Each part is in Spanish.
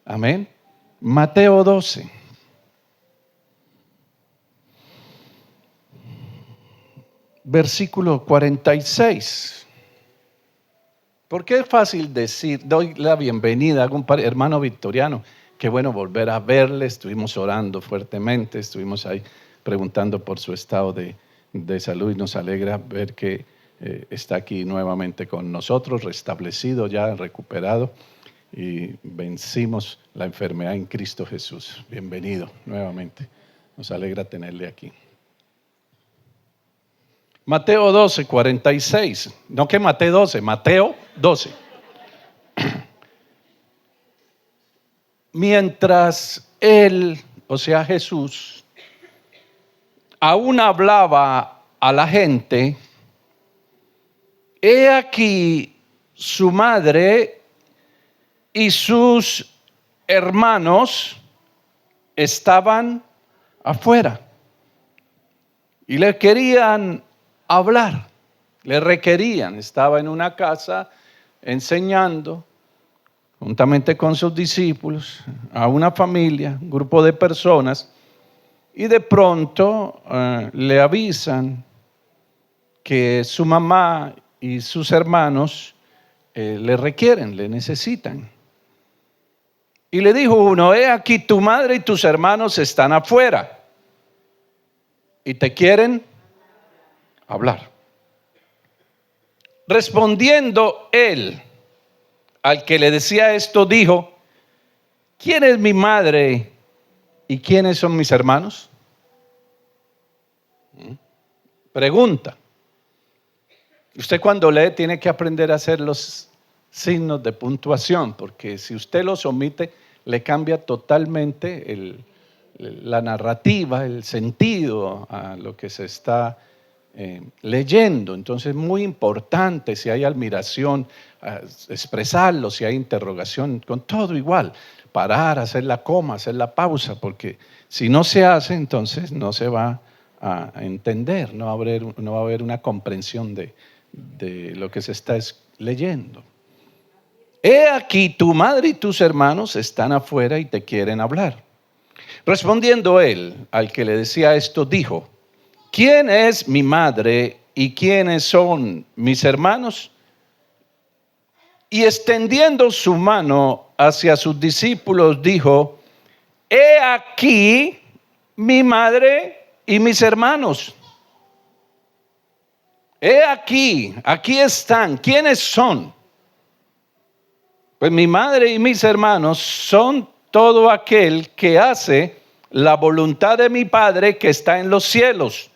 Amén. Mateo 12. Versículo 46. Porque es fácil decir, doy la bienvenida a un hermano victoriano. Qué bueno volver a verle. Estuvimos orando fuertemente, estuvimos ahí preguntando por su estado de salud y nos alegra ver que está aquí nuevamente con nosotros, restablecido ya, recuperado, y vencimos la enfermedad en Cristo Jesús. Bienvenido nuevamente. Nos alegra tenerle aquí. Mateo 12, 46. No que Mateo 12, Mateo 12. Mientras él, o sea Jesús, aún hablaba a la gente, he aquí su madre y sus hermanos estaban afuera y le querían hablar, le requerían. Estaba en una casa enseñando juntamente con sus discípulos a una familia, un grupo de personas, y de pronto le avisan que su mamá y sus hermanos le requieren, le necesitan. Y le dijo uno: he aquí tu madre y tus hermanos están afuera y te quieren hablar. Respondiendo él al que le decía esto, dijo: ¿quién es mi madre y quiénes son mis hermanos? Pregunta. Usted cuando lee tiene que aprender a hacer los signos de puntuación, porque si usted los omite, le cambia totalmente la narrativa, el sentido a lo que se está leyendo. Entonces es muy importante, si hay admiración, expresarlo, si hay interrogación, con todo igual, parar, hacer la coma, hacer la pausa, porque si no se hace, entonces no se va a entender, no va a haber una comprensión de lo que se está leyendo. He aquí tu madre y tus hermanos están afuera y te quieren hablar. Respondiendo él al que le decía esto, dijo: ¿quién es mi madre y quiénes son mis hermanos? Y extendiendo su mano hacia sus discípulos, dijo: he aquí mi madre y mis hermanos. He aquí están. ¿Quiénes son? Pues mi madre y mis hermanos son todo aquel que hace la voluntad de mi Padre que está en los cielos.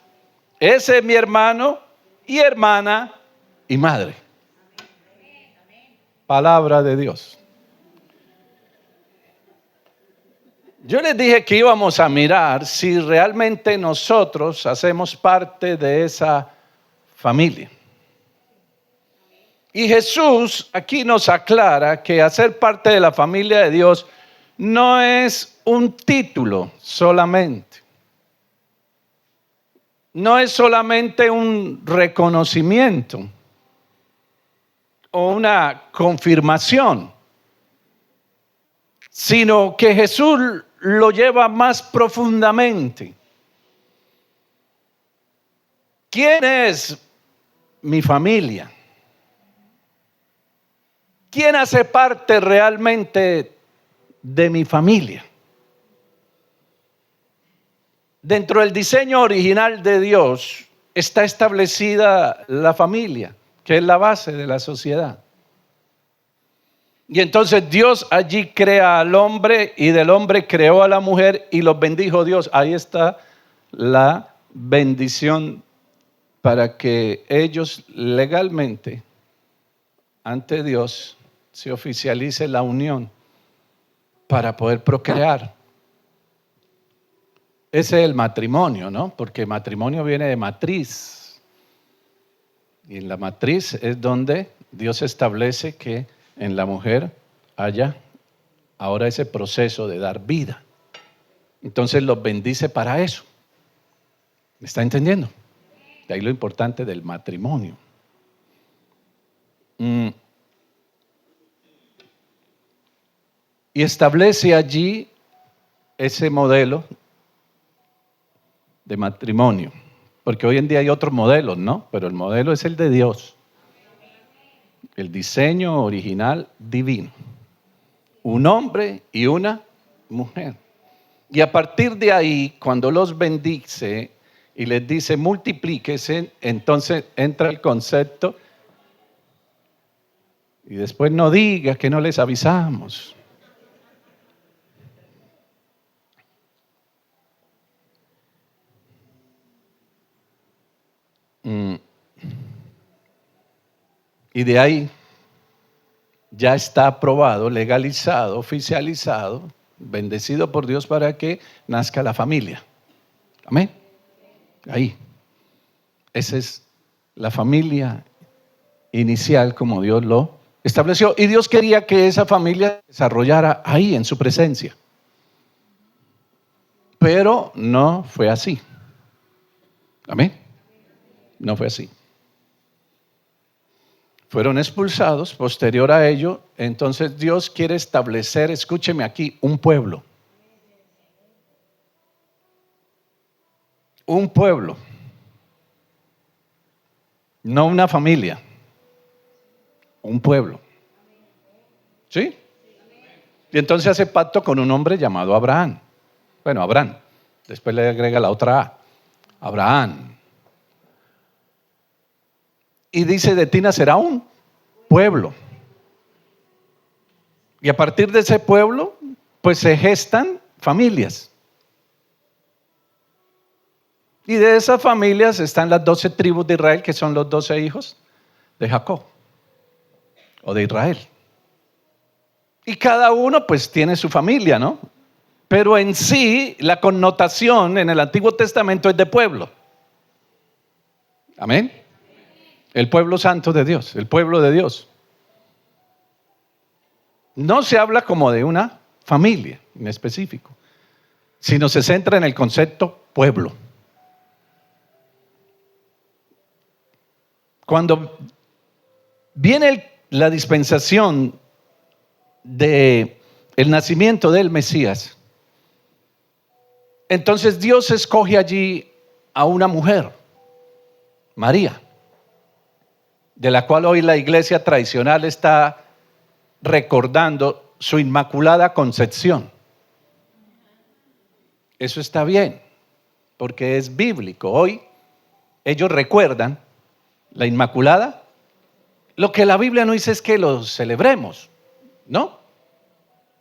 Ese es mi hermano y hermana y madre. Palabra de Dios. Yo les dije que íbamos a mirar si realmente nosotros hacemos parte de esa familia. Y Jesús aquí nos aclara que hacer parte de la familia de Dios no es un título solamente. No es solamente un reconocimiento o una confirmación, sino que Jesús lo lleva más profundamente. ¿Quién es mi familia? ¿Quién hace parte realmente de mi familia? Dentro del diseño original de Dios está establecida la familia, que es la base de la sociedad. Y entonces Dios allí crea al hombre y del hombre creó a la mujer y los bendijo Dios. Ahí está la bendición para que ellos legalmente ante Dios se oficialice la unión para poder procrear. Ese es el matrimonio, ¿no? Porque matrimonio viene de matriz. Y en la matriz es donde Dios establece que en la mujer haya ahora ese proceso de dar vida. Entonces los bendice para eso. ¿Me está entendiendo? De ahí lo importante del matrimonio. y establece allí ese modelo de matrimonio. Porque hoy en día hay otros modelos, ¿no? Pero el modelo es el de Dios. El diseño original divino. Un hombre y una mujer. Y a partir de ahí, cuando los bendice y les dice multiplíquese, entonces entra el concepto. Y después no diga que no les avisamos. Y de ahí ya está aprobado, legalizado, oficializado, bendecido por Dios para que nazca la familia. Amén. Ahí. Esa es la familia inicial como Dios lo estableció. Y Dios quería que esa familia se desarrollara ahí en su presencia. Pero no fue así. Amén. No fue así. Fueron expulsados. Posterior a ello, entonces Dios quiere establecer, escúcheme aquí, un pueblo. Un pueblo. No una familia. Un pueblo. ¿Sí? Y entonces hace pacto con un hombre llamado Abraham. Bueno, Abraham. Después le agrega la otra A. Abraham. Y dice, de ti nacerá un pueblo. Y a partir de ese pueblo, pues se gestan familias. Y de esas familias están las 12 tribus de Israel, que son los 12 hijos de Jacob, o de Israel. Y cada uno pues tiene su familia, ¿no? Pero en sí, la connotación en el Antiguo Testamento es de pueblo. Amén. El pueblo santo de Dios, el pueblo de Dios. No se habla como de una familia en específico, sino se centra en el concepto pueblo. Cuando viene la dispensación del nacimiento del Mesías, entonces Dios escoge allí a una mujer, María, de la cual hoy la iglesia tradicional está recordando su inmaculada concepción. Eso está bien, porque es bíblico. Hoy ellos recuerdan la inmaculada. Lo que la Biblia no dice es que lo celebremos, ¿no?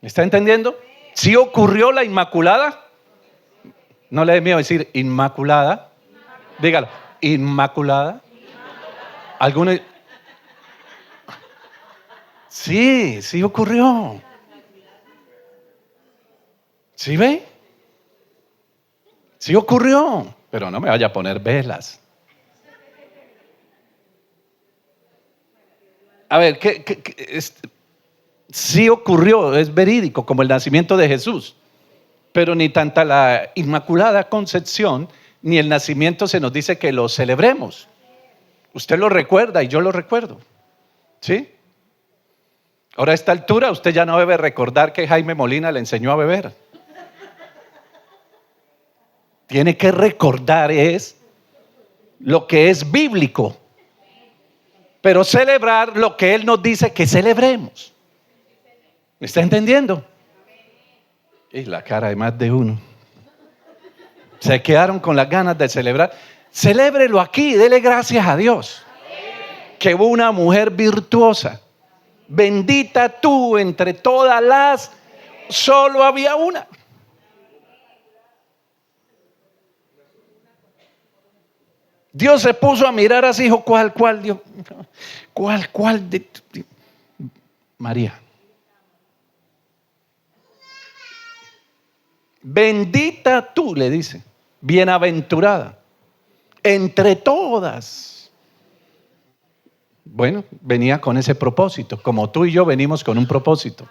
¿Me está entendiendo? ¿Sí ocurrió la inmaculada? No le dé miedo decir inmaculada. Dígalo, inmaculada. ¿Alguno? Sí, sí ocurrió. ¿Sí ve? Sí ocurrió, pero no me vaya a poner velas. A ver, sí ocurrió, es verídico, como el nacimiento de Jesús. Pero ni tanta la Inmaculada Concepción, ni el nacimiento se nos dice que lo celebremos. Usted lo recuerda y yo lo recuerdo. ¿Sí? Ahora a esta altura usted ya no debe recordar que Jaime Molina le enseñó a beber. Tiene que recordar es lo que es bíblico, pero celebrar lo que Él nos dice que celebremos. ¿Me está entendiendo? Y la cara de más de uno. Se quedaron con las ganas de celebrar. Celébrelo aquí, dele gracias a Dios. Que hubo una mujer virtuosa. Bendita tú entre todas las, solo había una. Dios se puso a mirar así, dijo, ¿cuál, Dios? ¿Cuál de María? Bendita tú, le dice, bienaventurada, entre todas. Bueno, venía con ese propósito, como tú y yo venimos con un propósito.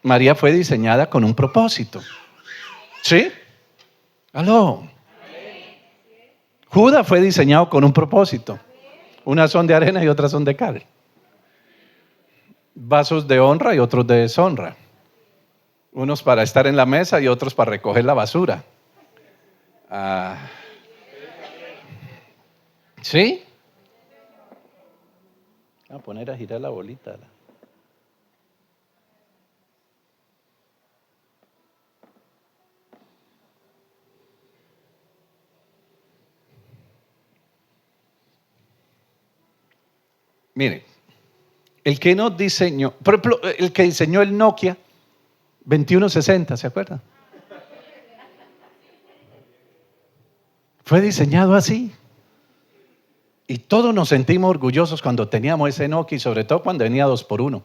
María fue diseñada con un propósito. ¿Sí? ¿Aló? Judas fue diseñado con un propósito. Unas son de arena y otras son de cal. Vasos de honra y otros de deshonra. Unos para estar en la mesa y otros para recoger la basura. ¿Sí? Voy a poner a girar la bolita. Mire, el que nos diseñó, por ejemplo, el que diseñó el Nokia 2160, ¿se acuerdan? Fue diseñado así. Y todos nos sentimos orgullosos cuando teníamos ese Nokia y sobre todo cuando venía 2x1.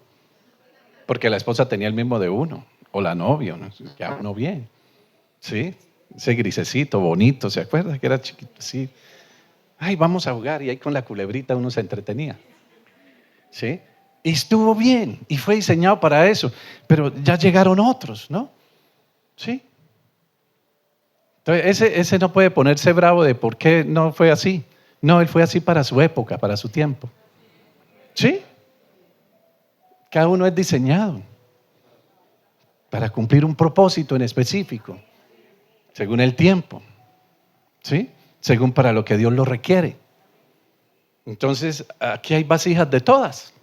Porque la esposa tenía el mismo de uno, o la novia, ¿no? Ya uno bien. ¿Sí? Ese grisecito, bonito, ¿se acuerda? Que era chiquito, sí. Ay, vamos a jugar y ahí con la culebrita uno se entretenía. ¿Sí? Y estuvo bien y fue diseñado para eso, pero ya llegaron otros, ¿no? ¿Sí? Entonces, ese no puede ponerse bravo de por qué no fue así. No, él fue así para su época, para su tiempo. ¿Sí? Cada uno es diseñado para cumplir un propósito en específico, según el tiempo, ¿sí? Según para lo que Dios lo requiere. Entonces, aquí hay vasijas de todas.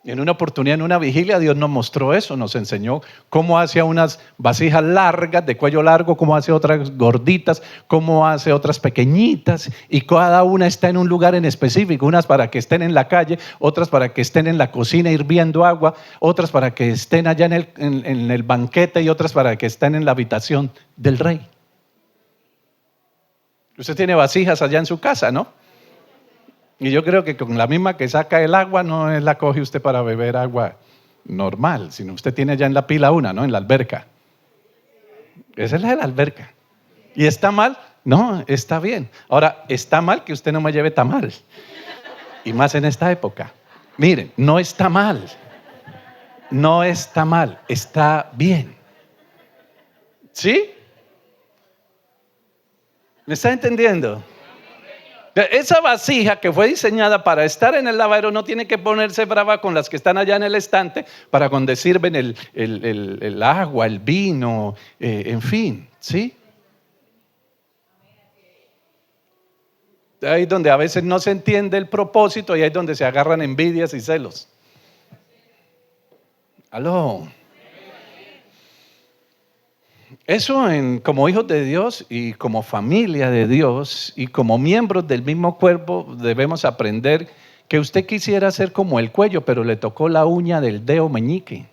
En una oportunidad, en una vigilia, Dios nos mostró eso, nos enseñó cómo hace unas vasijas largas, de cuello largo, cómo hace otras gorditas, cómo hace otras pequeñitas, y cada una está en un lugar en específico, unas para que estén en la calle, otras para que estén en la cocina hirviendo agua, otras para que estén allá en el banquete y otras para que estén en la habitación del rey. Usted tiene vasijas allá en su casa, ¿no? Y yo creo que con la misma que saca el agua no la coge usted para beber agua normal, sino usted tiene ya en la pila una, ¿no? En la alberca. Esa es la de la alberca. ¿Y está mal? No, está bien. Ahora, está mal que usted no me lleve tamal. Y más en esta época. Miren, no está mal. No está mal, está bien. ¿Sí? ¿Me está entendiendo? Esa vasija que fue diseñada para estar en el lavadero no tiene que ponerse brava con las que están allá en el estante para cuando sirven el agua, el vino, en fin, ¿sí? Ahí es donde a veces no se entiende el propósito y ahí es donde se agarran envidias y celos. Aló. Eso como hijos de Dios y como familia de Dios y como miembros del mismo cuerpo debemos aprender que usted quisiera ser como el cuello, pero le tocó la uña del dedo meñique.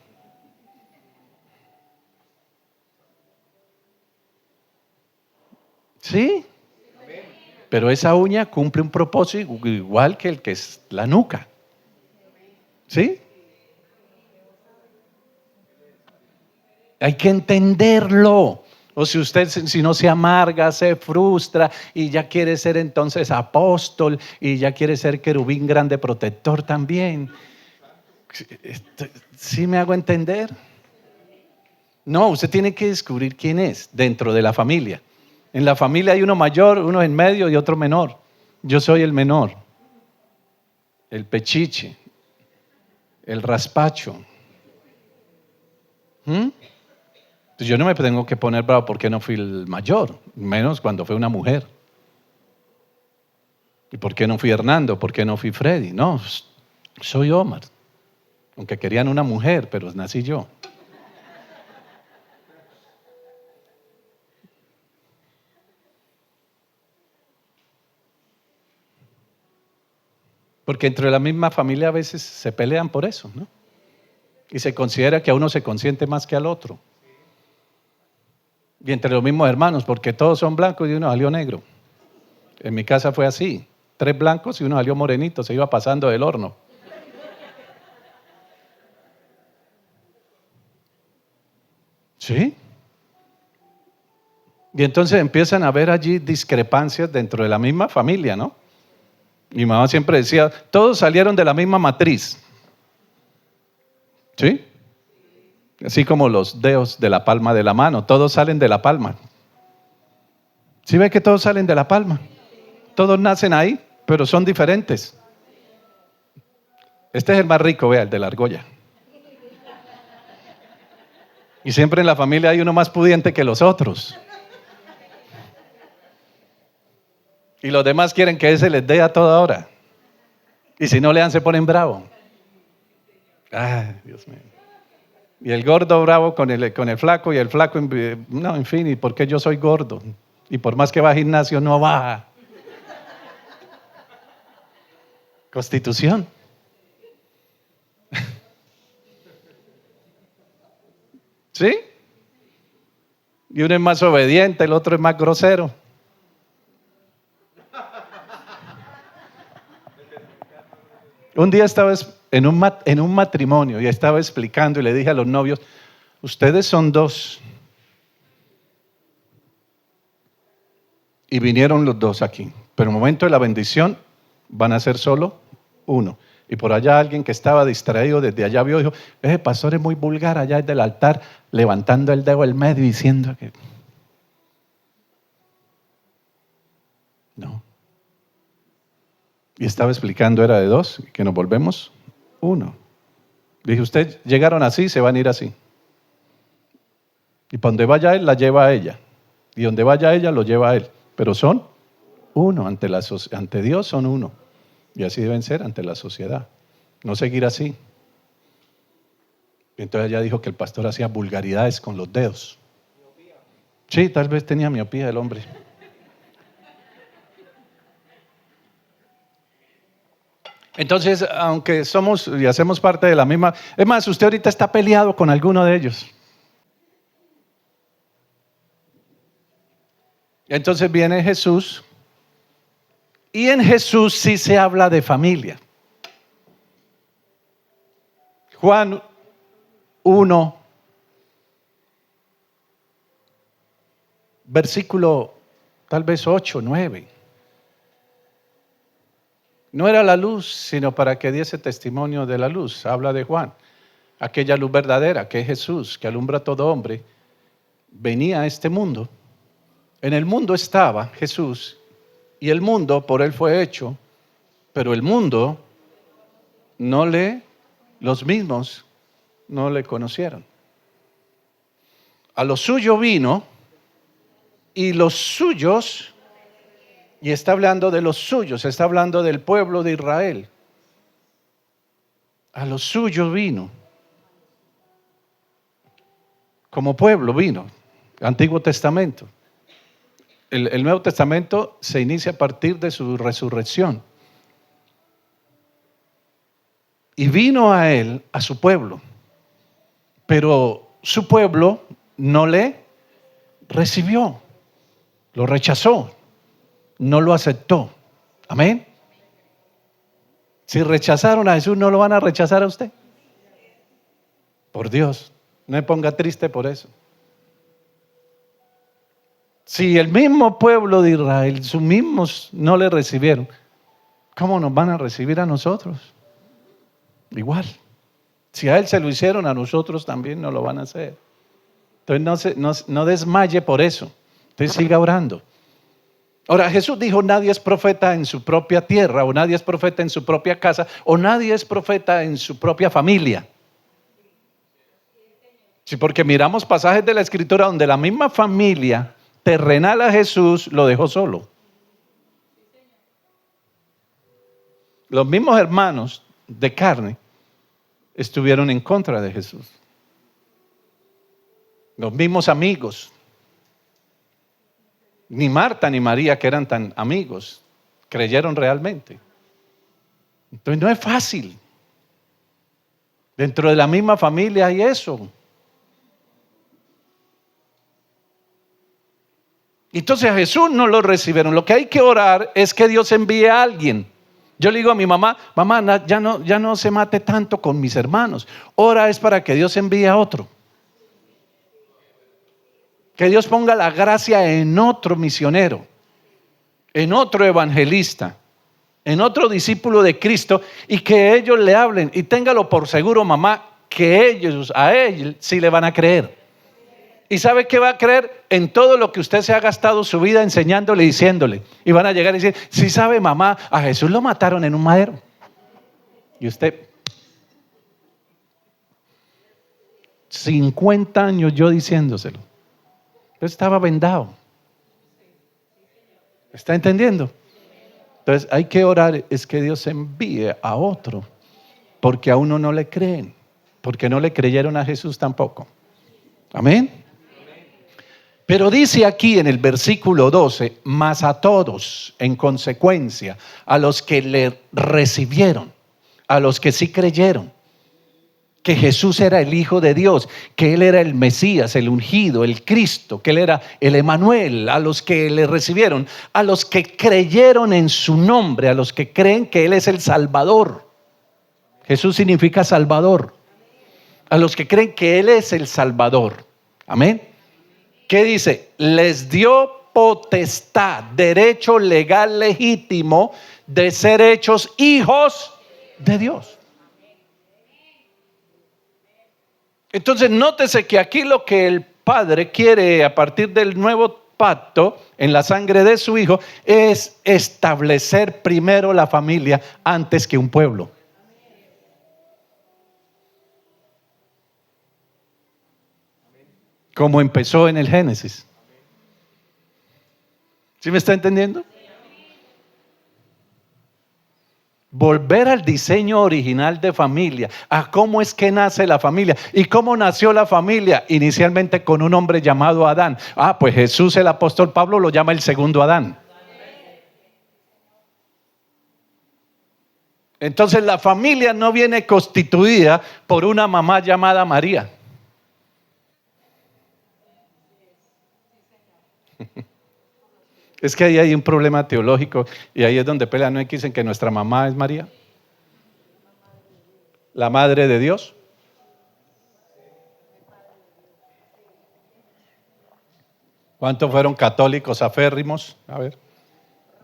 ¿Sí? Pero esa uña cumple un propósito igual que el que es la nuca. ¿Sí? Hay que entenderlo. O si no se amarga, se frustra y ya quiere ser entonces apóstol y ya quiere ser querubín grande protector también. ¿Sí me hago entender? No, usted tiene que descubrir quién es dentro de la familia. En la familia hay uno mayor, uno en medio y otro menor. Yo soy el menor, el pechiche, el raspacho. Entonces yo no me tengo que poner bravo porque no fui el mayor, menos cuando fue una mujer. ¿Y por qué no fui Hernando? ¿Por qué no fui Freddy? No, soy Omar. Aunque querían una mujer, pero nací yo. Porque entre la misma familia a veces se pelean por eso, ¿no? Y se considera que a uno se consiente más que al otro. Y entre los mismos hermanos, porque todos son blancos y uno salió negro. En mi casa fue así, 3 blancos y uno salió morenito, se iba pasando del horno. ¿Sí? Y entonces empiezan a haber allí discrepancias dentro de la misma familia, ¿no? Mi mamá siempre decía, todos salieron de la misma matriz. ¿Sí? Así como los dedos de la palma de la mano, todos salen de la palma. ¿Sí ve que todos salen de la palma? Todos nacen ahí, pero son diferentes. Este es el más rico, vea, el de la argolla. Y siempre en la familia hay uno más pudiente que los otros. Y los demás quieren que ese les dé a toda hora. Y si no le dan, se ponen bravos. Ay, Dios mío. Y el gordo bravo con el flaco, y el flaco, no, en fin, ¿y por qué yo soy gordo? Y por más que va al gimnasio, no baja. Constitución. ¿Sí? Y uno es más obediente, el otro es más grosero. Un día estaba en un matrimonio y estaba explicando y le dije a los novios, ustedes son dos. Y vinieron los dos aquí. Pero en el momento de la bendición van a ser solo uno. Y por allá alguien que estaba distraído desde allá vio y dijo, ese pastor es muy vulgar allá desde el altar, levantando el dedo al medio y diciendo que... No. Y estaba explicando, era de dos, que nos volvemos uno. Dije, ustedes llegaron así, se van a ir así. Y para donde vaya él, la lleva a ella. Y donde vaya ella, lo lleva a él. Pero son uno, ante Dios son uno. Y así deben ser ante la sociedad. No seguir así. Entonces ella dijo que el pastor hacía vulgaridades con los dedos. Sí, tal vez tenía miopía el hombre. Entonces, aunque somos y hacemos parte de la misma... Es más, usted ahorita está peleado con alguno de ellos. Entonces viene Jesús, y en Jesús sí se habla de familia. Juan 1, versículo tal vez 8, 9. No era la luz, sino para que diese testimonio de la luz. Habla de Juan. Aquella luz verdadera, que es Jesús, que alumbra a todo hombre, venía a este mundo. En el mundo estaba Jesús, y el mundo por él fue hecho, pero el mundo los mismos no le conocieron. A lo suyo vino, y los suyos, y está hablando de los suyos, está hablando del pueblo de Israel. A lo suyo vino. Como pueblo vino. Antiguo Testamento. El Nuevo Testamento se inicia a partir de su resurrección. Y vino a él, a su pueblo. Pero su pueblo no le recibió. Lo rechazó. No lo aceptó. Amén. Si rechazaron a Jesús, ¿no lo van a rechazar a usted? Por Dios, no me ponga triste por eso. Si el mismo pueblo de Israel, sus mismos no le recibieron, ¿cómo nos van a recibir a nosotros? Igual. Si a él se lo hicieron, a nosotros también nos lo van a hacer. Entonces no desmaye por eso. Entonces siga orando. Ahora, Jesús dijo, nadie es profeta en su propia tierra, o nadie es profeta en su propia casa, o nadie es profeta en su propia familia. Sí, porque miramos pasajes de la Escritura donde la misma familia terrenal a Jesús lo dejó solo. Los mismos hermanos de carne estuvieron en contra de Jesús. Los mismos amigos. Ni Marta ni María, que eran tan amigos, creyeron realmente. Entonces no es fácil. Dentro de la misma familia hay eso. Entonces a Jesús no lo recibieron. Lo que hay que orar es que Dios envíe a alguien. Yo le digo a mi mamá, mamá, ya no se mate tanto con mis hermanos. Ora es para que Dios envíe a otro. Que Dios ponga la gracia en otro misionero, en otro evangelista, en otro discípulo de Cristo, y que ellos le hablen. Y téngalo por seguro, mamá, que a él sí le van a creer. ¿Y sabe qué va a creer? En todo lo que usted se ha gastado su vida enseñándole y diciéndole. Y van a llegar y decir, sí sabe, mamá, a Jesús lo mataron en un madero. Y usted... 50 años yo diciéndoselo. Yo estaba vendado. ¿Está entendiendo? Entonces hay que orar, es que Dios envíe a otro, porque a uno no le creen, porque no le creyeron a Jesús tampoco. Amén. Pero dice aquí en el versículo 12, mas a todos, en consecuencia, a los que le recibieron, a los que sí creyeron, que Jesús era el Hijo de Dios, que Él era el Mesías, el ungido, el Cristo, que Él era el Emanuel, a los que le recibieron, a los que creyeron en su nombre, a los que creen que Él es el Salvador. Jesús significa Salvador. A los que creen que Él es el Salvador. Amén. ¿Qué dice? Les dio potestad, derecho legal legítimo de ser hechos hijos de Dios. Entonces, nótese que aquí lo que el Padre quiere a partir del nuevo pacto en la sangre de su Hijo es establecer primero la familia antes que un pueblo. Como empezó en el Génesis. ¿Sí me está entendiendo? Volver al diseño original de familia, a cómo es que nace la familia. ¿Y cómo nació la familia? Inicialmente con un hombre llamado Adán. Pues Jesús, el apóstol Pablo, lo llama el segundo Adán. Entonces la familia no viene constituida por una mamá llamada María. Es que ahí hay un problema teológico y ahí es donde pelean. ¿No es que dicen que nuestra mamá es María? La madre de Dios. ¿Cuántos fueron católicos aférrimos? A ver.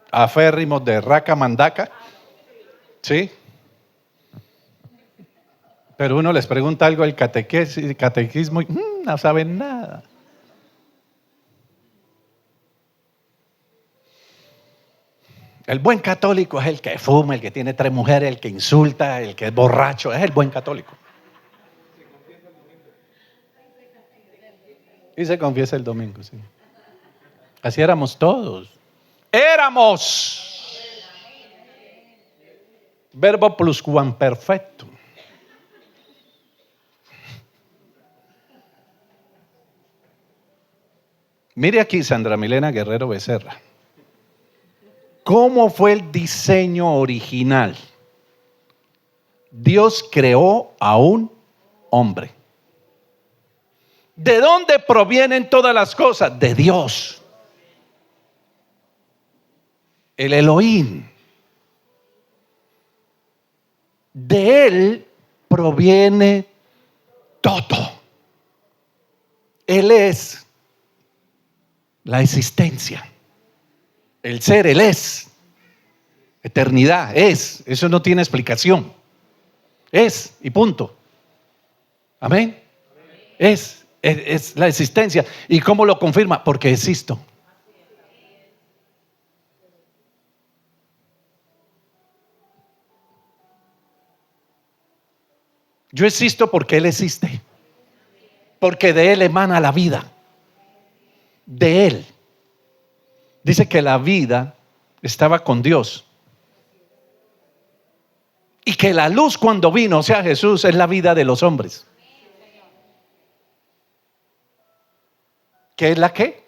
Aférrimos de raca mandaca. ¿Sí? Pero uno les pregunta algo del catequismo y no saben nada. El buen católico es el que fuma, el que tiene 3 mujeres, el que insulta, el que es borracho. Es el buen católico. Y se confiesa el domingo, sí. Así éramos todos. Éramos. Verbo pluscuamperfecto. Mire aquí Sandra Milena Guerrero Becerra. ¿Cómo fue el diseño original? Dios creó a un hombre. ¿De dónde provienen todas las cosas? De Dios. El Elohim. De Él proviene todo. Él es la existencia. El ser, Él es. Eternidad, es. Eso no tiene explicación. Es y punto. Amén. Es la existencia. ¿Y cómo lo confirma? Porque existo. Yo existo porque Él existe. Porque de Él emana la vida. De Él. Dice que la vida estaba con Dios. Y que la luz cuando vino, o sea Jesús, es la vida de los hombres. ¿Qué es la qué?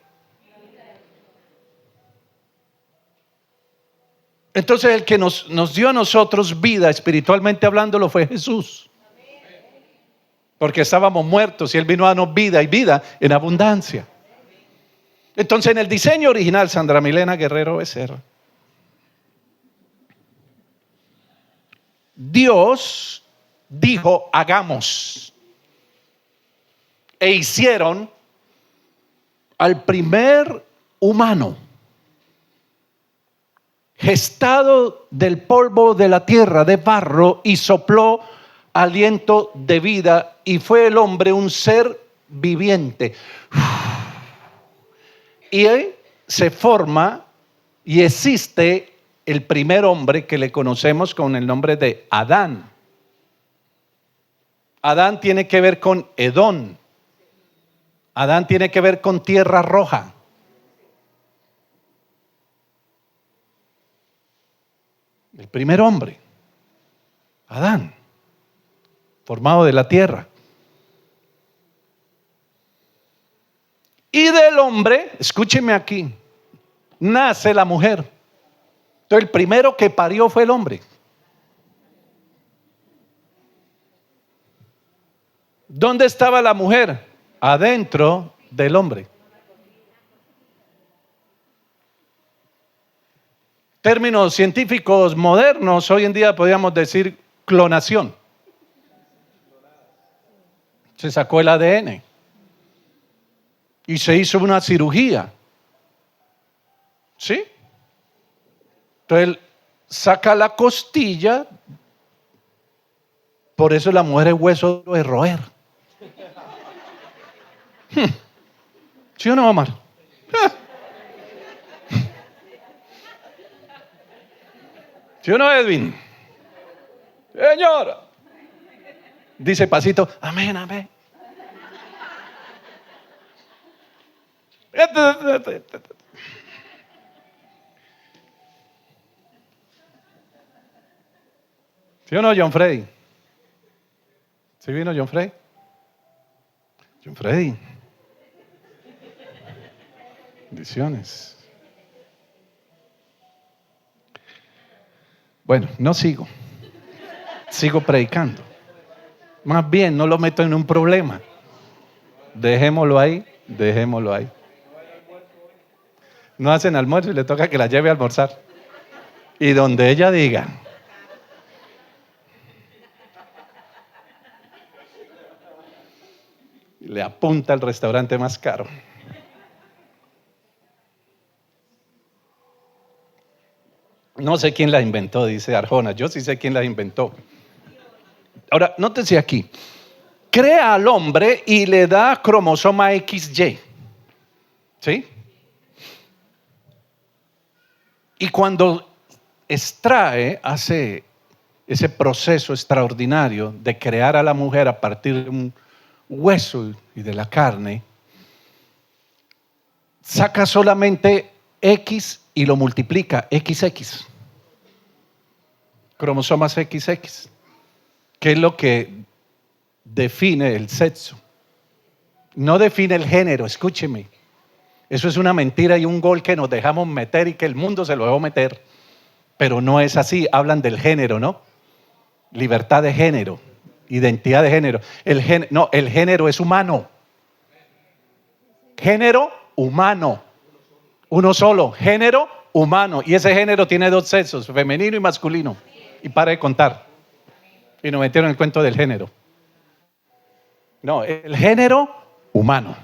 Entonces el que nos dio a nosotros vida espiritualmente hablándolo fue Jesús. Porque estábamos muertos y Él vino a darnos vida y vida en abundancia. Entonces en el diseño original, Sandra Milena Guerrero Becerra, Dios dijo hagamos. E hicieron al primer humano, gestado del polvo de la tierra, de barro, y sopló aliento de vida, y fue el hombre un ser viviente. Y ahí se forma y existe el primer hombre que le conocemos con el nombre de Adán. Adán tiene que ver con Edom. Adán tiene que ver con tierra roja. El primer hombre, Adán, formado de la tierra. Y del hombre, escúcheme aquí, nace la mujer. Entonces el primero que parió fue el hombre. ¿Dónde estaba la mujer? Adentro del hombre. Términos científicos modernos, hoy en día podríamos decir clonación. Se sacó el ADN y se hizo una cirugía. ¿Sí? Entonces él saca la costilla, por eso la mujer es hueso de roer. ¿Sí o no, Omar? ¿Sí o no, Edwin? Señora. Dice pasito, amén, amén. ¿Sí o no, John Freddy? ¿Sí vino John Freddy? John Freddy. Bendiciones. Bueno, no sigo. Sigo predicando. Más bien, no lo meto en un problema. Dejémoslo ahí, dejémoslo ahí. No hacen almuerzo y le toca que la lleve a almorzar. Y donde ella diga. Le apunta al restaurante más caro. No sé quién la inventó, dice Arjona. Yo sí sé quién la inventó. Ahora, nótese aquí. Crea al hombre y le da cromosoma XY. ¿Sí? Y cuando hace ese proceso extraordinario de crear a la mujer a partir de un hueso y de la carne, saca solamente X y lo multiplica, XX. Cromosomas XX, que es lo que define el sexo. No define el género, escúcheme. Eso es una mentira y un gol que nos dejamos meter y que el mundo se lo dejó meter. Pero no es así, hablan del género, ¿no? Libertad de género, identidad de género. El género es humano. Género humano. Uno solo, género humano. Y ese género tiene dos sexos, femenino y masculino. Y para de contar. Y nos metieron el cuento del género. No, el género humano.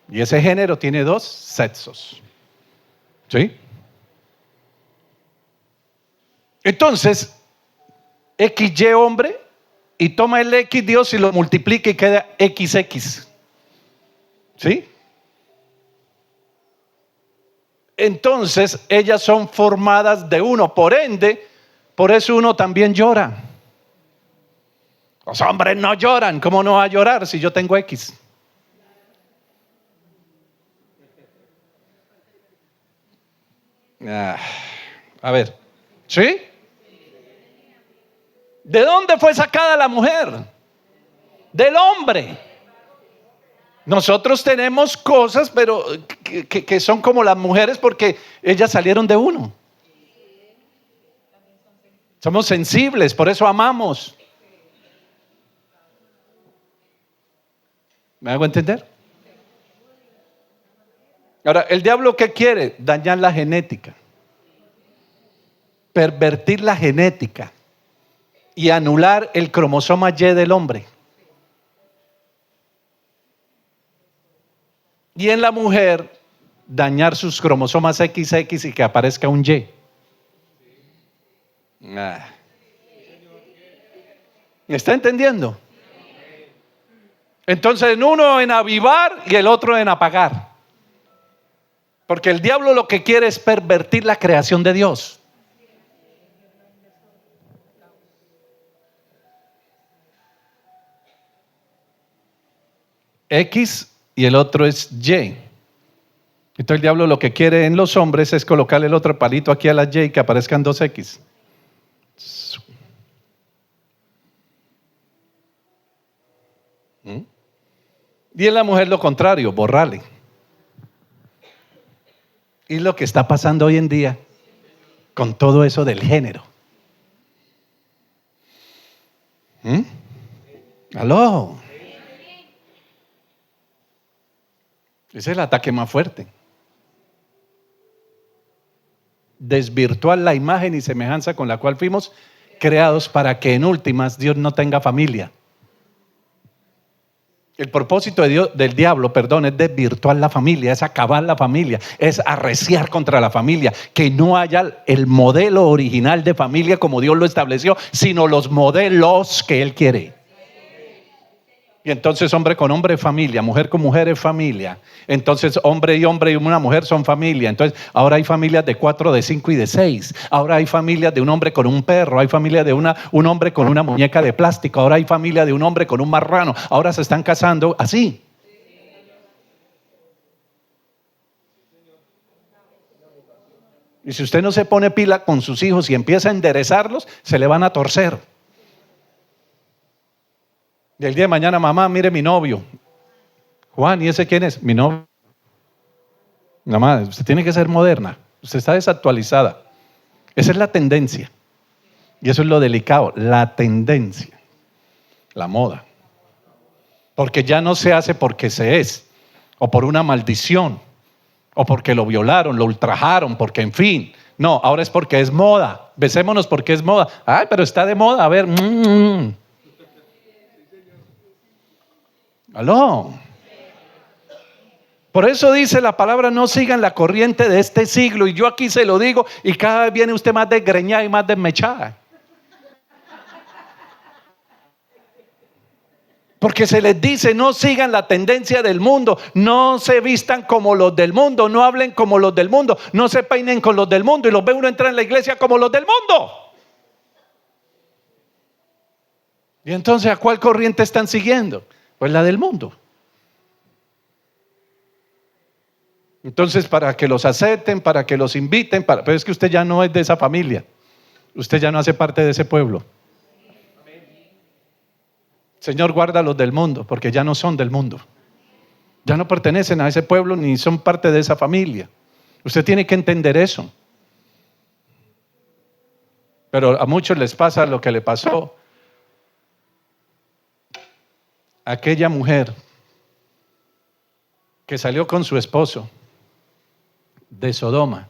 Y ese género tiene dos sexos. ¿Sí? Entonces, XY hombre, y toma el X Dios y lo multiplica y queda XX. ¿Sí? Entonces, ellas son formadas de uno. Por ende, por eso uno también llora. Los hombres no lloran. ¿Cómo no va a llorar si yo tengo X? A ver. ¿Sí? ¿De dónde fue sacada la mujer? Del hombre. Nosotros tenemos cosas, pero que son como las mujeres porque ellas salieron de uno. Somos sensibles, por eso amamos. ¿Me hago entender? Ahora, el diablo, ¿qué quiere? Dañar la genética, pervertir la genética y anular el cromosoma Y del hombre. Y en la mujer, dañar sus cromosomas XX y que aparezca un Y. ¿Me está entendiendo? Entonces, en uno en avivar y el otro en apagar. Porque el diablo lo que quiere es pervertir la creación de Dios. X y el otro es Y. Entonces el diablo lo que quiere en los hombres es colocarle el otro palito aquí a la Y y que aparezcan dos X. Y en la mujer lo contrario, borrarle. Y lo que está pasando hoy en día con todo eso del género. ¿Aló? Ese es el ataque más fuerte. Desvirtuar la imagen y semejanza con la cual fuimos creados para que en últimas Dios no tenga familia. El propósito de Dios, del diablo, es desvirtuar la familia, es acabar la familia, es arreciar contra la familia, que no haya el modelo original de familia como Dios lo estableció, sino los modelos que Él quiere. Y entonces hombre con hombre es familia, mujer con mujer es familia. Entonces hombre y una mujer son familia. Entonces ahora hay familias de 4, de 5 y de 6. Ahora hay familias de un hombre con un perro. Hay familia de un hombre con una muñeca de plástico. Ahora hay familia de un hombre con un marrano. Ahora se están casando así. Y si usted no se pone pila con sus hijos y empieza a enderezarlos, se le van a torcer. Y el día de mañana, mamá, mire mi novio. Juan, ¿y ese quién es? Mi novio. Mamá, usted tiene que ser moderna. Usted está desactualizada. Esa es la tendencia. Y eso es lo delicado, la tendencia, la moda. Porque ya no se hace porque se es, o por una maldición, o porque lo violaron, lo ultrajaron, porque en fin. No, ahora es porque es moda. Besémonos porque es moda. Ay, pero está de moda. A ver. Aló. Por eso dice la palabra: no sigan la corriente de este siglo. Y yo aquí se lo digo, y cada vez viene usted más desgreñada y más desmechada. Porque se les dice: no sigan la tendencia del mundo, no se vistan como los del mundo, no hablen como los del mundo, no se peinen con los del mundo. Y los ve uno entrar en la iglesia como los del mundo. Y entonces, ¿a cuál corriente están siguiendo? Pues la del mundo. Entonces, para que los acepten, para que los inviten, pero es que usted ya no es de esa familia. Usted ya no hace parte de ese pueblo. Señor, guarda los del mundo, porque ya no son del mundo. Ya no pertenecen a ese pueblo ni son parte de esa familia. Usted tiene que entender eso. Pero a muchos les pasa lo que le pasó a aquella mujer que salió con su esposo de Sodoma.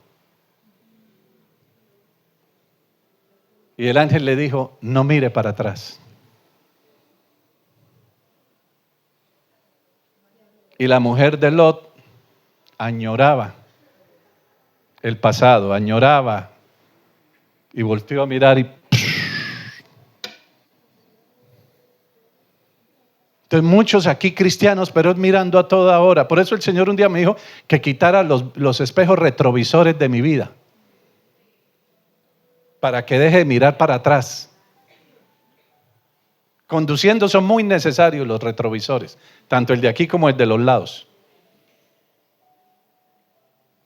Y el ángel le dijo: no mire para atrás. Y la mujer de Lot añoraba el pasado, añoraba, y volteó a mirar y... Entonces muchos aquí cristianos, pero mirando a toda hora. Por eso el Señor un día me dijo que quitara los espejos retrovisores de mi vida, para que deje de mirar para atrás. Conduciendo son muy necesarios los retrovisores, tanto el de aquí como el de los lados.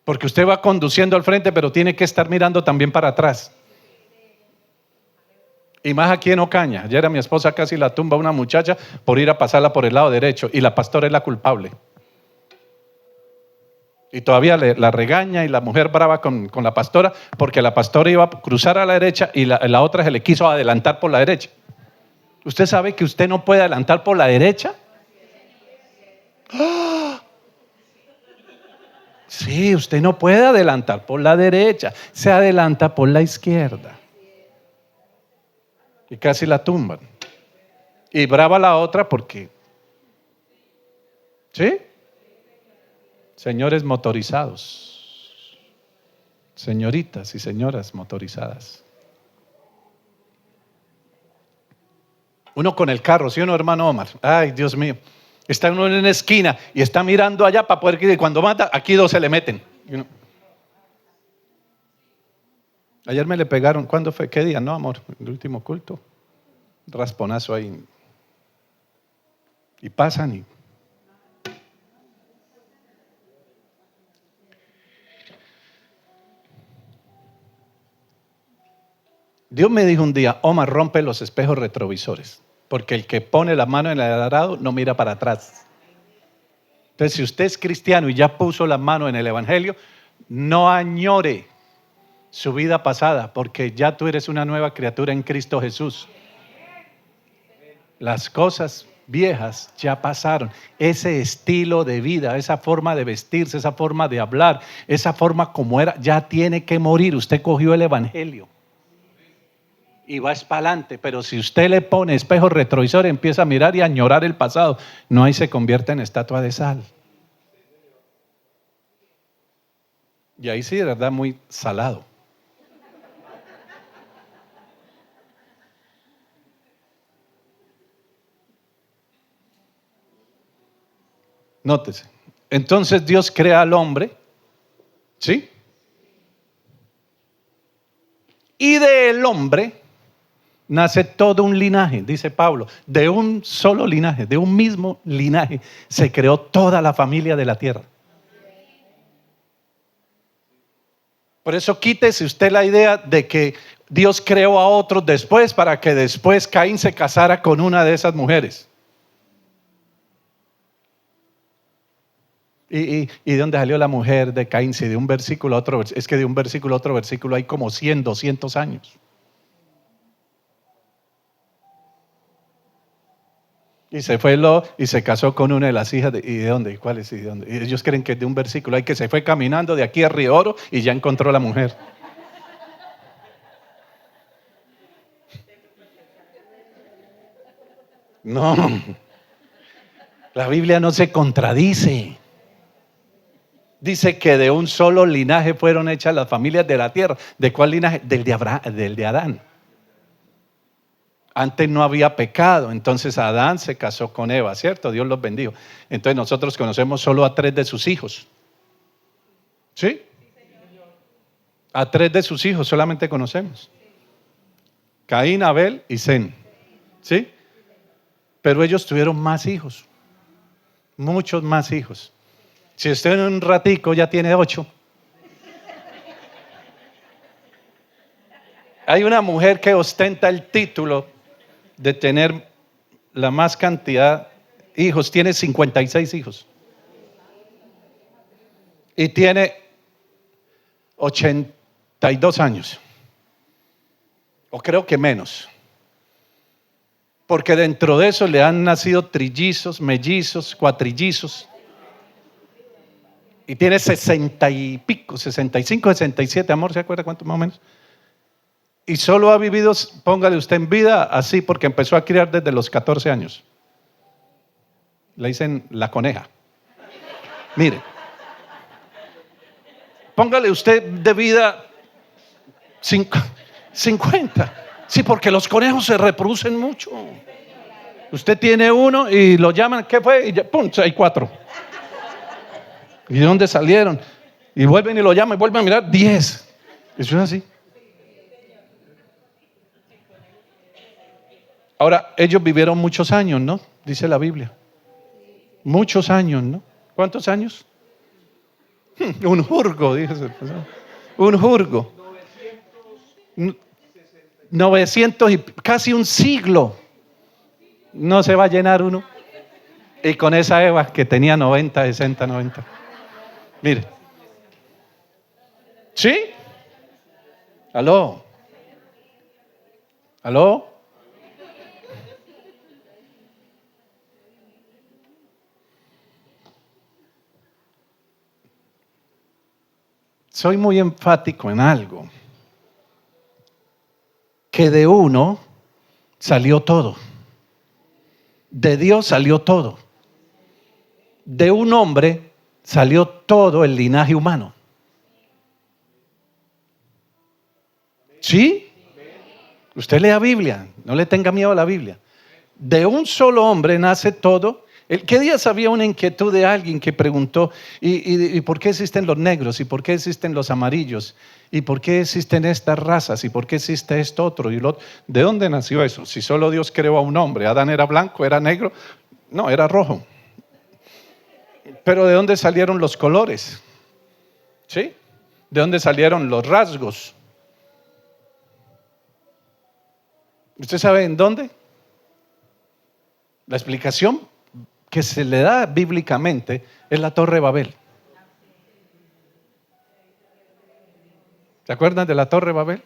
Porque usted va conduciendo al frente, pero tiene que estar mirando también para atrás. Y más aquí en Ocaña. Ayer a mi esposa casi la tumba una muchacha por ir a pasarla por el lado derecho, y la pastora es la culpable. Y todavía la regaña, y la mujer brava con la pastora, porque la pastora iba a cruzar a la derecha y la otra se le quiso adelantar por la derecha. ¿Usted sabe que usted no puede adelantar por la derecha? ¡Oh! Sí, usted no puede adelantar por la derecha, se adelanta por la izquierda. Y casi la tumban. Y brava la otra porque... ¿Sí? Señores motorizados, señoritas y señoras motorizadas. Uno con el carro, ¿sí o no, hermano Omar? Ay, Dios mío. Está uno en una esquina y está mirando allá para poder que cuando mata, aquí dos se le meten. Ayer me le pegaron, ¿cuándo fue? ¿Qué día? No, amor, el último culto. Rasponazo ahí. Y pasan y... Dios me dijo un día, Omar, rompe los espejos retrovisores, porque el que pone la mano en el arado no mira para atrás. Entonces, si usted es cristiano y ya puso la mano en el Evangelio, no añore su vida pasada, porque ya tú eres una nueva criatura en Cristo Jesús. Las cosas viejas ya pasaron. Ese estilo de vida, esa forma de vestirse, esa forma de hablar, esa forma como era, ya tiene que morir. Usted cogió el Evangelio y va para adelante, pero si usted le pone espejo retrovisor, empieza a mirar y a añorar el pasado, no, ahí se convierte en estatua de sal. Y ahí sí, de verdad, muy salado. Nótese. Entonces Dios crea al hombre, ¿sí? Y del hombre nace todo un linaje, dice Pablo, de un solo linaje, de un mismo linaje, se creó toda la familia de la tierra. Por eso quítese usted la idea de que Dios creó a otros después para que después Caín se casara con una de esas mujeres. ¿Y de dónde salió la mujer de Caín? Si de un versículo a otro, es que de un versículo a otro versículo hay como 100, 200 años. Y se fue y se casó con una de las hijas ¿y de dónde? ¿Y cuál es? ¿Y de dónde? Y ellos creen que es de un versículo, hay que se fue caminando de aquí a Río Oro y ya encontró la mujer. No, la Biblia no se contradice. Dice que de un solo linaje fueron hechas las familias de la tierra. ¿De cuál linaje? Del de Adán. Antes no había pecado, entonces Adán se casó con Eva, ¿cierto? Dios los bendijo. Entonces nosotros conocemos solo a 3 de sus hijos. ¿Sí? A 3 de sus hijos solamente conocemos. Caín, Abel y Sem. ¿Sí? Pero ellos tuvieron más hijos. Muchos más hijos. Si usted en un ratico ya tiene 8. Hay una mujer que ostenta el título de tener la más cantidad de hijos. Tiene 56 hijos. Y tiene 82 años. O creo que menos. Porque dentro de eso le han nacido trillizos, mellizos, cuatrillizos. Y tiene 60 y pico, 65, 67, amor, ¿se acuerda cuánto más o menos? Y solo ha vivido, póngale usted en vida, así porque empezó a criar desde los 14 años. Le dicen la coneja. Mire, póngale usted de vida 50. Sí, porque los conejos se reproducen mucho. Usted tiene uno y lo llaman, ¿qué fue? Y ya, ¡pum!, hay 4. ¿Y de dónde salieron? Y vuelven y lo llaman y vuelven a mirar, 10. Eso es así. Ahora, ellos vivieron muchos años, ¿no? Dice la Biblia. Muchos años, ¿no? ¿Cuántos años? Un jurgo, dice. Un jurgo. 900 y casi un siglo. No se va a llenar uno. Y con esa Eva que tenía 90, 60, 90. Mire. ¿Sí? ¿Aló? ¿Aló? Soy muy enfático en algo. Que de uno salió todo. De Dios salió todo. De un hombre salió todo el linaje humano. ¿Sí? Usted lea Biblia, no le tenga miedo a la Biblia. De un solo hombre nace todo. ¿Qué día había una inquietud de alguien que preguntó, ¿y por qué existen los negros? ¿Y por qué existen los amarillos? ¿Y por qué existen estas razas? ¿Y por qué existe esto otro? Y lo otro? ¿De dónde nació eso? Si solo Dios creó a un hombre. Adán era blanco, era negro. No, era rojo. Pero ¿de dónde salieron los colores? ¿Sí? ¿De dónde salieron los rasgos? ¿Usted sabe en dónde? La explicación que se le da bíblicamente es la Torre de Babel. ¿Se acuerdan de la Torre de Babel?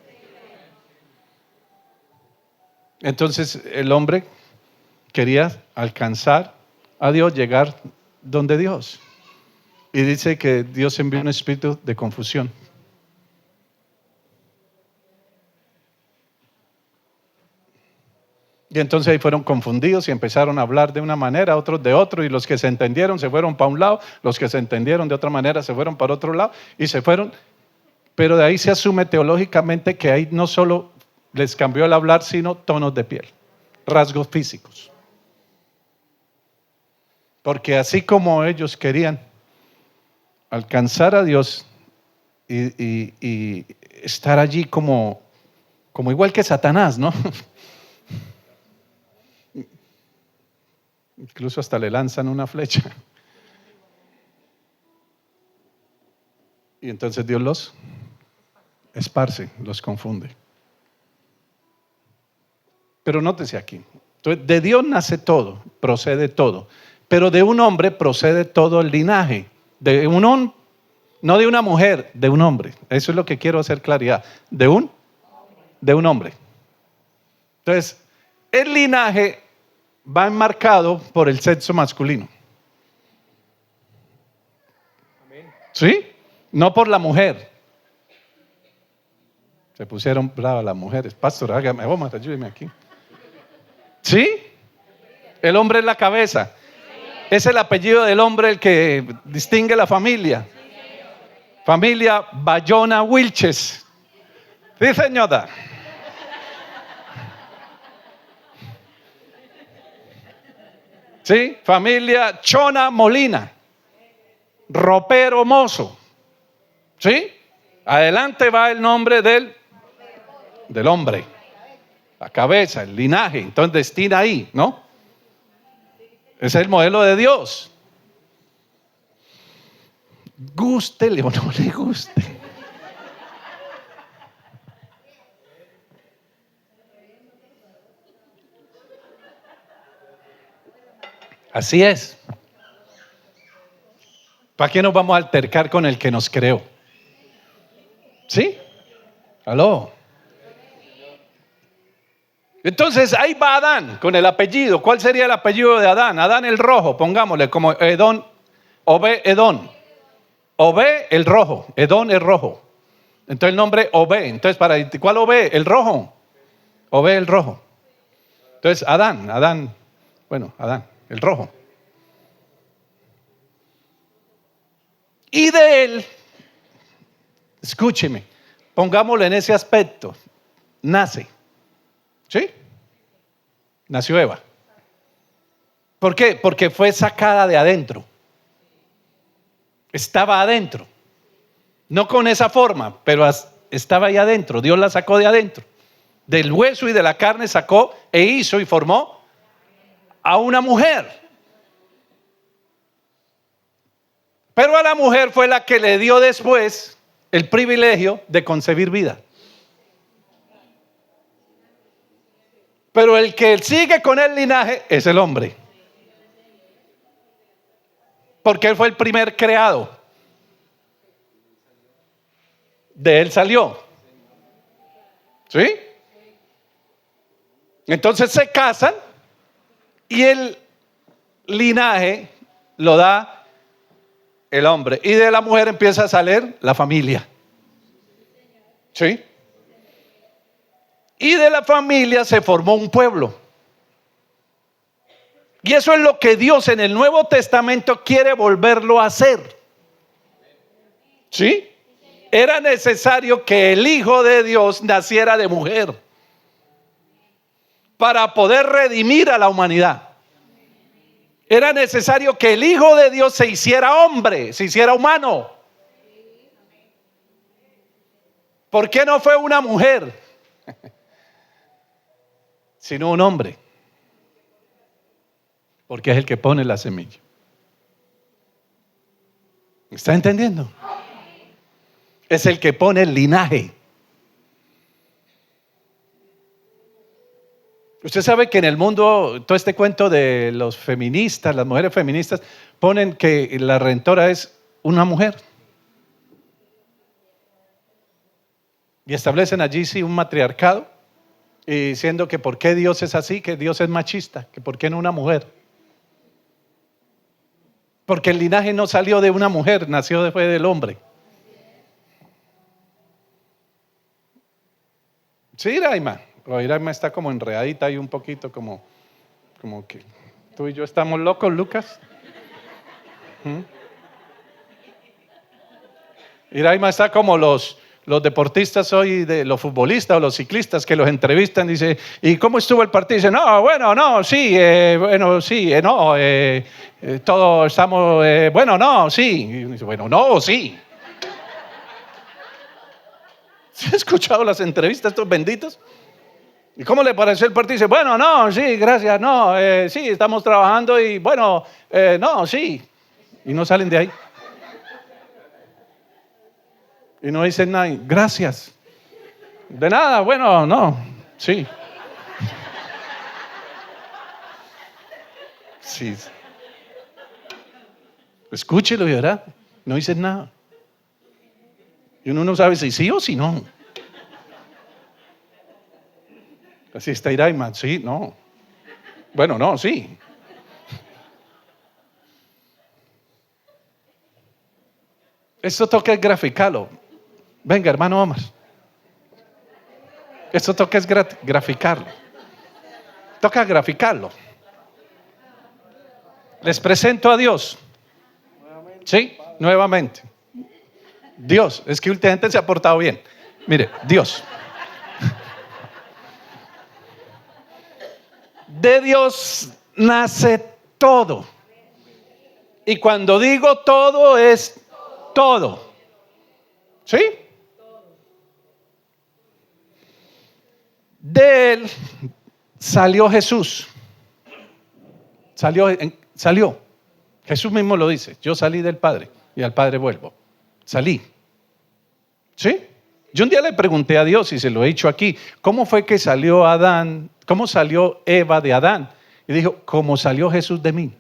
Entonces el hombre quería alcanzar a Dios, llegar donde Dios. Y dice que Dios envió un espíritu de confusión. Y entonces ahí fueron confundidos y empezaron a hablar de una manera, otros de otro, y los que se entendieron se fueron para un lado, los que se entendieron de otra manera se fueron para otro lado, y se fueron. Pero de ahí se asume teológicamente que ahí no solo les cambió el hablar, sino tonos de piel, rasgos físicos. Porque así como ellos querían alcanzar a Dios y estar allí como igual que Satanás, ¿no? Incluso hasta le lanzan una flecha. Y entonces Dios los esparce, los confunde. Pero nótese aquí. Entonces, de Dios nace todo, procede todo. Pero de un hombre procede todo el linaje. No de una mujer, de un hombre. Eso es lo que quiero hacer claridad. De un hombre. Entonces, el linaje va enmarcado por el sexo masculino. ¿Sí? No por la mujer. Se pusieron bravas las mujeres. Pastor, hágame, ayúdeme aquí. ¿Sí? El hombre es la cabeza. Es el apellido del hombre el que distingue la familia. Familia Bayona Wilches. Sí, señora. ¿Sí? Familia Chona Molina. Ropero Mozo. ¿Sí? Adelante va el nombre del hombre. La cabeza, el linaje. Entonces destina ahí, ¿no? Ese es el modelo de Dios. Gústele o no le guste. Así es. ¿Para qué nos vamos a altercar con el que nos creó? ¿Sí? ¿Aló? Entonces ahí va Adán con el apellido. ¿Cuál sería el apellido de Adán? Adán el rojo, pongámosle como Edón, Obed Edón. Obed el rojo, Edón el rojo. Entonces el nombre Obed. Entonces, ¿cuál Obed? El rojo. Obed el rojo. Entonces Adán, el rojo. Y de él, escúcheme, pongámoslo en ese aspecto, nace. ¿Sí? Nació Eva. ¿Por qué? Porque fue sacada de adentro. Estaba adentro. No con esa forma, pero estaba ahí adentro. Dios la sacó de adentro. Del hueso y de la carne sacó e hizo y formó a una mujer. Pero a la mujer fue la que le dio después el privilegio de concebir vida. Pero el que sigue con el linaje es el hombre. Porque él fue el primer creado. De él salió. ¿Sí? Entonces se casan y el linaje lo da el hombre. Y de la mujer empieza a salir la familia. ¿Sí? Y de la familia se formó un pueblo. Y eso es lo que Dios en el Nuevo Testamento quiere volverlo a hacer. ¿Sí? Era necesario que el Hijo de Dios naciera de mujer para poder redimir a la humanidad. Era necesario que el Hijo de Dios se hiciera hombre, se hiciera humano. ¿Por qué no fue una mujer? Sino un hombre. Porque es el que pone la semilla. ¿Está entendiendo? Es el que pone el linaje. Usted sabe que en el mundo, todo este cuento de los feministas, las mujeres feministas, ponen que la redentora es una mujer. Y establecen allí sí un matriarcado, y diciendo que por qué Dios es así, que Dios es machista, que por qué no una mujer. Porque el linaje no salió de una mujer, nació después del hombre. Sí, Iraima. O Iraima está como enredadita ahí un poquito, como que tú y yo estamos locos, Lucas. Iraima está como los deportistas hoy, de los futbolistas o los ciclistas que los entrevistan, dice, ¿y cómo estuvo el partido? Dice, no, bueno, no, sí, bueno, sí, no, todos estamos, bueno, no, sí. Y dice, bueno, no, sí. ¿Se ha escuchado las entrevistas estos benditos? ¿Y cómo le pareció el partido? Dice, bueno, no, sí, gracias, no, sí, estamos trabajando y bueno, no, sí. Y no salen de ahí. Y no dicen nada, gracias. De nada, bueno, no, sí. Sí. Escúchelo y verá, no dicen nada. Y uno no sabe si sí o si no. Así está Iraima, sí, no. Bueno, no, sí. Esto toca graficarlo. Venga, hermano Omar. Esto toca graficarlo. Toca graficarlo. Les presento a Dios. ¿Sí? Nuevamente. Dios. Es que últimamente se ha portado bien. Mire, Dios. De Dios nace todo. Y cuando digo todo es todo. ¿Sí? De Él salió Jesús. Salió. Jesús mismo lo dice. Yo salí del Padre y al Padre vuelvo. Salí. ¿Sí? Yo un día le pregunté a Dios, y se lo he dicho aquí, ¿cómo fue que salió Adán? ¿Cómo salió Eva de Adán? Y dijo, ¿cómo salió Jesús de mí?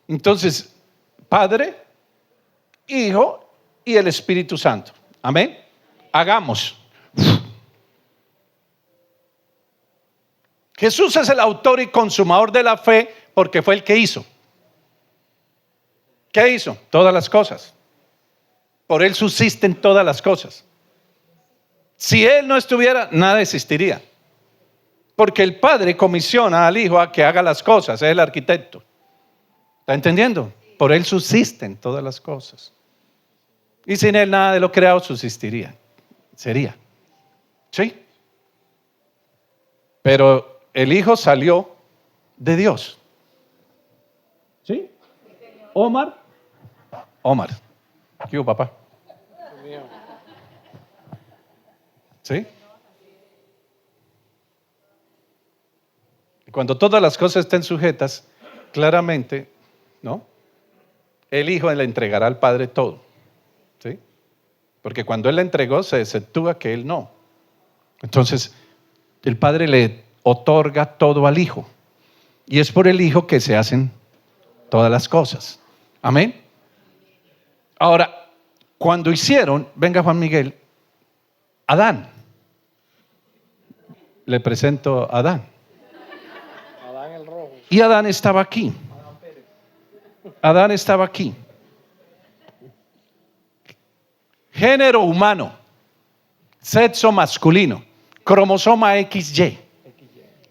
Entonces, Padre, Hijo y el Espíritu Santo. Amén. Hagamos. Jesús es el autor y consumador de la fe porque fue el que hizo. ¿Qué hizo? Todas las cosas. Por Él subsisten todas las cosas. Si Él no estuviera, nada existiría. Porque el Padre comisiona al Hijo a que haga las cosas, es el arquitecto. ¿Está entendiendo? Por Él subsisten todas las cosas. Y sin Él nada de lo creado subsistiría. Sería. ¿Sí? Pero el Hijo salió de Dios. ¿Sí? Omar. ¿Qué hubo, papá? ¿Sí? Cuando todas las cosas estén sujetas, claramente, ¿no? El Hijo le entregará al Padre todo. ¿Sí? Porque cuando Él le entregó, se exceptúa que Él no. Entonces, el Padre le otorga todo al Hijo. Y es por el Hijo que se hacen todas las cosas. Amén. Ahora, cuando hicieron, venga Juan Miguel, Adán. Le presento a Adán. Adán el rojo. Y Adán estaba aquí. Adán estaba aquí. Género humano, sexo masculino, cromosoma XY.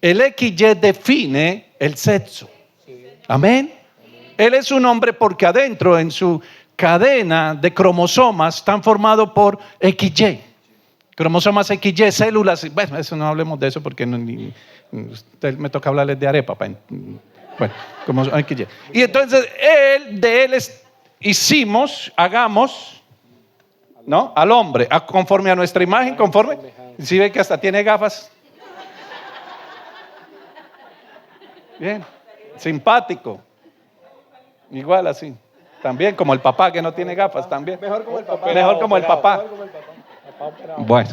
El XY define el sexo. Amén. Él es un hombre porque adentro en su cadena de cromosomas están formados por XY. Cromosomas XY, células. Bueno, eso no hablemos de eso porque usted me toca hablarles de arepa. Bueno, cromosomas XY. Y entonces hagamos, ¿no? Al hombre, conforme a nuestra imagen, conforme. ¿Sí ve que hasta tiene gafas? Bien, simpático. Igual así. También como el papá que no tiene gafas también. Mejor como el papá. Mejor como el papá. Mejor como el papá. Papá operado. Bueno,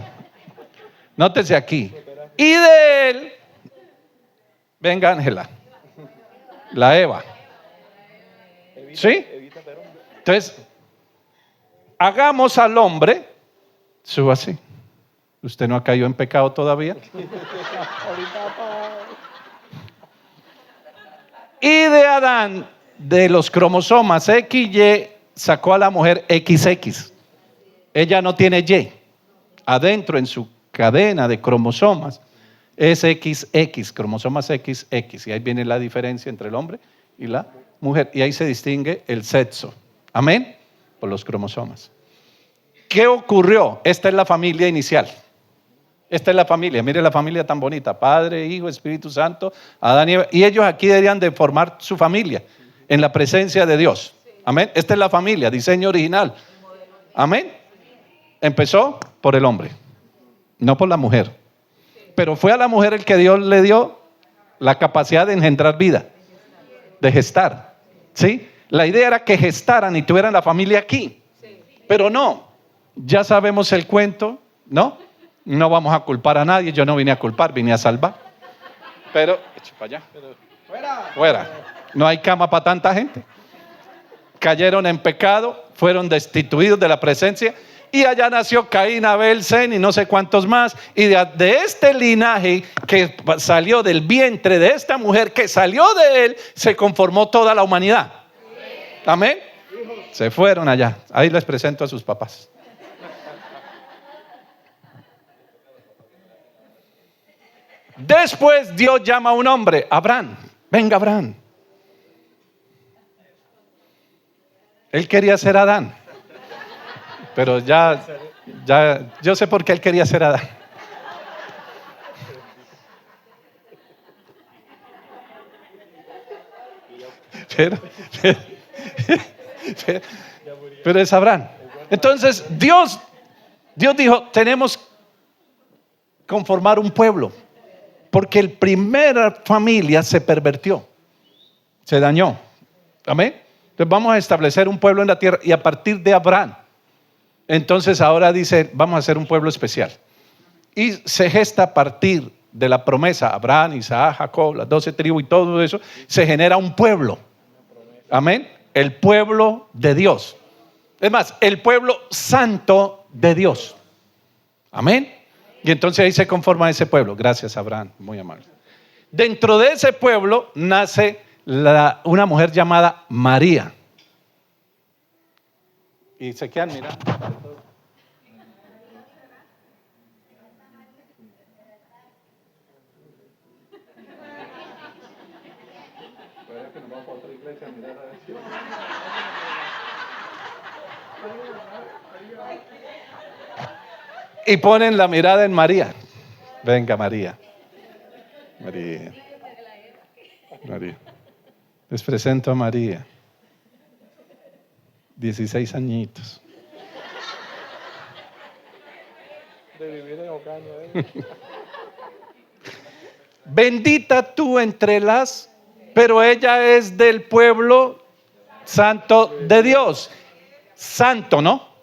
nótese aquí. Y de él, venga Ángela, la Eva. ¿Sí? Evita Perón. Entonces, hagamos al hombre, suba así. ¿Usted no ha caído en pecado todavía? Ahorita pa. Y de Adán, de los cromosomas XY, sacó a la mujer XX. Ella no tiene Y. Adentro, en su cadena de cromosomas, es XX, cromosomas XX. Y ahí viene la diferencia entre el hombre y la mujer. Y ahí se distingue el sexo. Amén. Por los cromosomas. ¿Qué ocurrió? Esta es la familia inicial. Esta es la familia. Mire la familia tan bonita. Padre, Hijo, Espíritu Santo, Adán y Eva. Y ellos aquí deberían de formar su familia en la presencia de Dios. Amén. Esta es la familia, diseño original. Amén. Empezó por el hombre, no por la mujer. Pero fue a la mujer el que Dios le dio la capacidad de engendrar vida, de gestar. ¿Sí? La idea era que gestaran y tuvieran la familia aquí. Pero no, ya sabemos el cuento, ¿no? No vamos a culpar a nadie, yo no vine a culpar, vine a salvar. Pero, eche para allá. ¡Fuera! Fuera. No hay cama para tanta gente. Cayeron en pecado, fueron destituidos de la presencia. Y allá nació Caín, Abel, Sen y no sé cuántos más. Y de este linaje que salió del vientre de esta mujer, que salió de él, se conformó toda la humanidad. Amén. Se fueron allá. Ahí les presento a sus papás. Después Dios llama a un hombre, Abraham. Venga, Abraham. Él quería ser Adán. Pero ya, yo sé por qué él quería ser Adán. Pero es Abraham. Entonces Dios dijo, tenemos que conformar un pueblo. Porque la primera familia se pervirtió, se dañó. Amén. Entonces vamos a establecer un pueblo en la tierra y a partir de Abraham. Entonces ahora dice, vamos a hacer un pueblo especial. Y se gesta a partir de la promesa, Abraham, Isaac, Jacob, las 12 tribus y todo eso, se genera un pueblo. Amén. El pueblo de Dios. Es más, el pueblo santo de Dios. Amén. Y entonces ahí se conforma ese pueblo. Gracias, Abraham, muy amable. Dentro de ese pueblo nace una mujer llamada María. Y se quedan mirando. Y ponen la mirada en María. Venga, María. María. María. Les presento a María. 16 añitos. De vivir en Ocaña. Bendita tú entre las, pero ella es del pueblo santo de Dios. Santo, ¿no?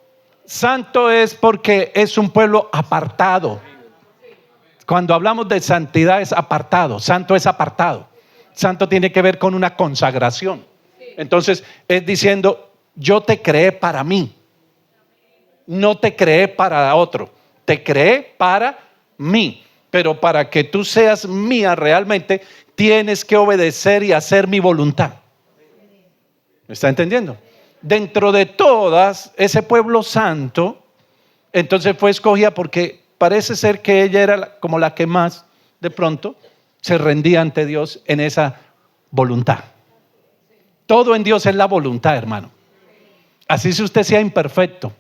Santo es porque es un pueblo apartado. Cuando hablamos de santidad es apartado. Santo es apartado. Santo tiene que ver con una consagración. Entonces es diciendo, yo te creé para mí. No te creé para otro. Te creé para mí. Pero para que tú seas mía realmente, tienes que obedecer y hacer mi voluntad. ¿Me está entendiendo? Dentro de todas, ese pueblo santo, entonces fue escogida porque parece ser que ella era como la que más, de pronto, se rendía ante Dios en esa voluntad. Todo en Dios es la voluntad, hermano. Así si usted sea imperfecto,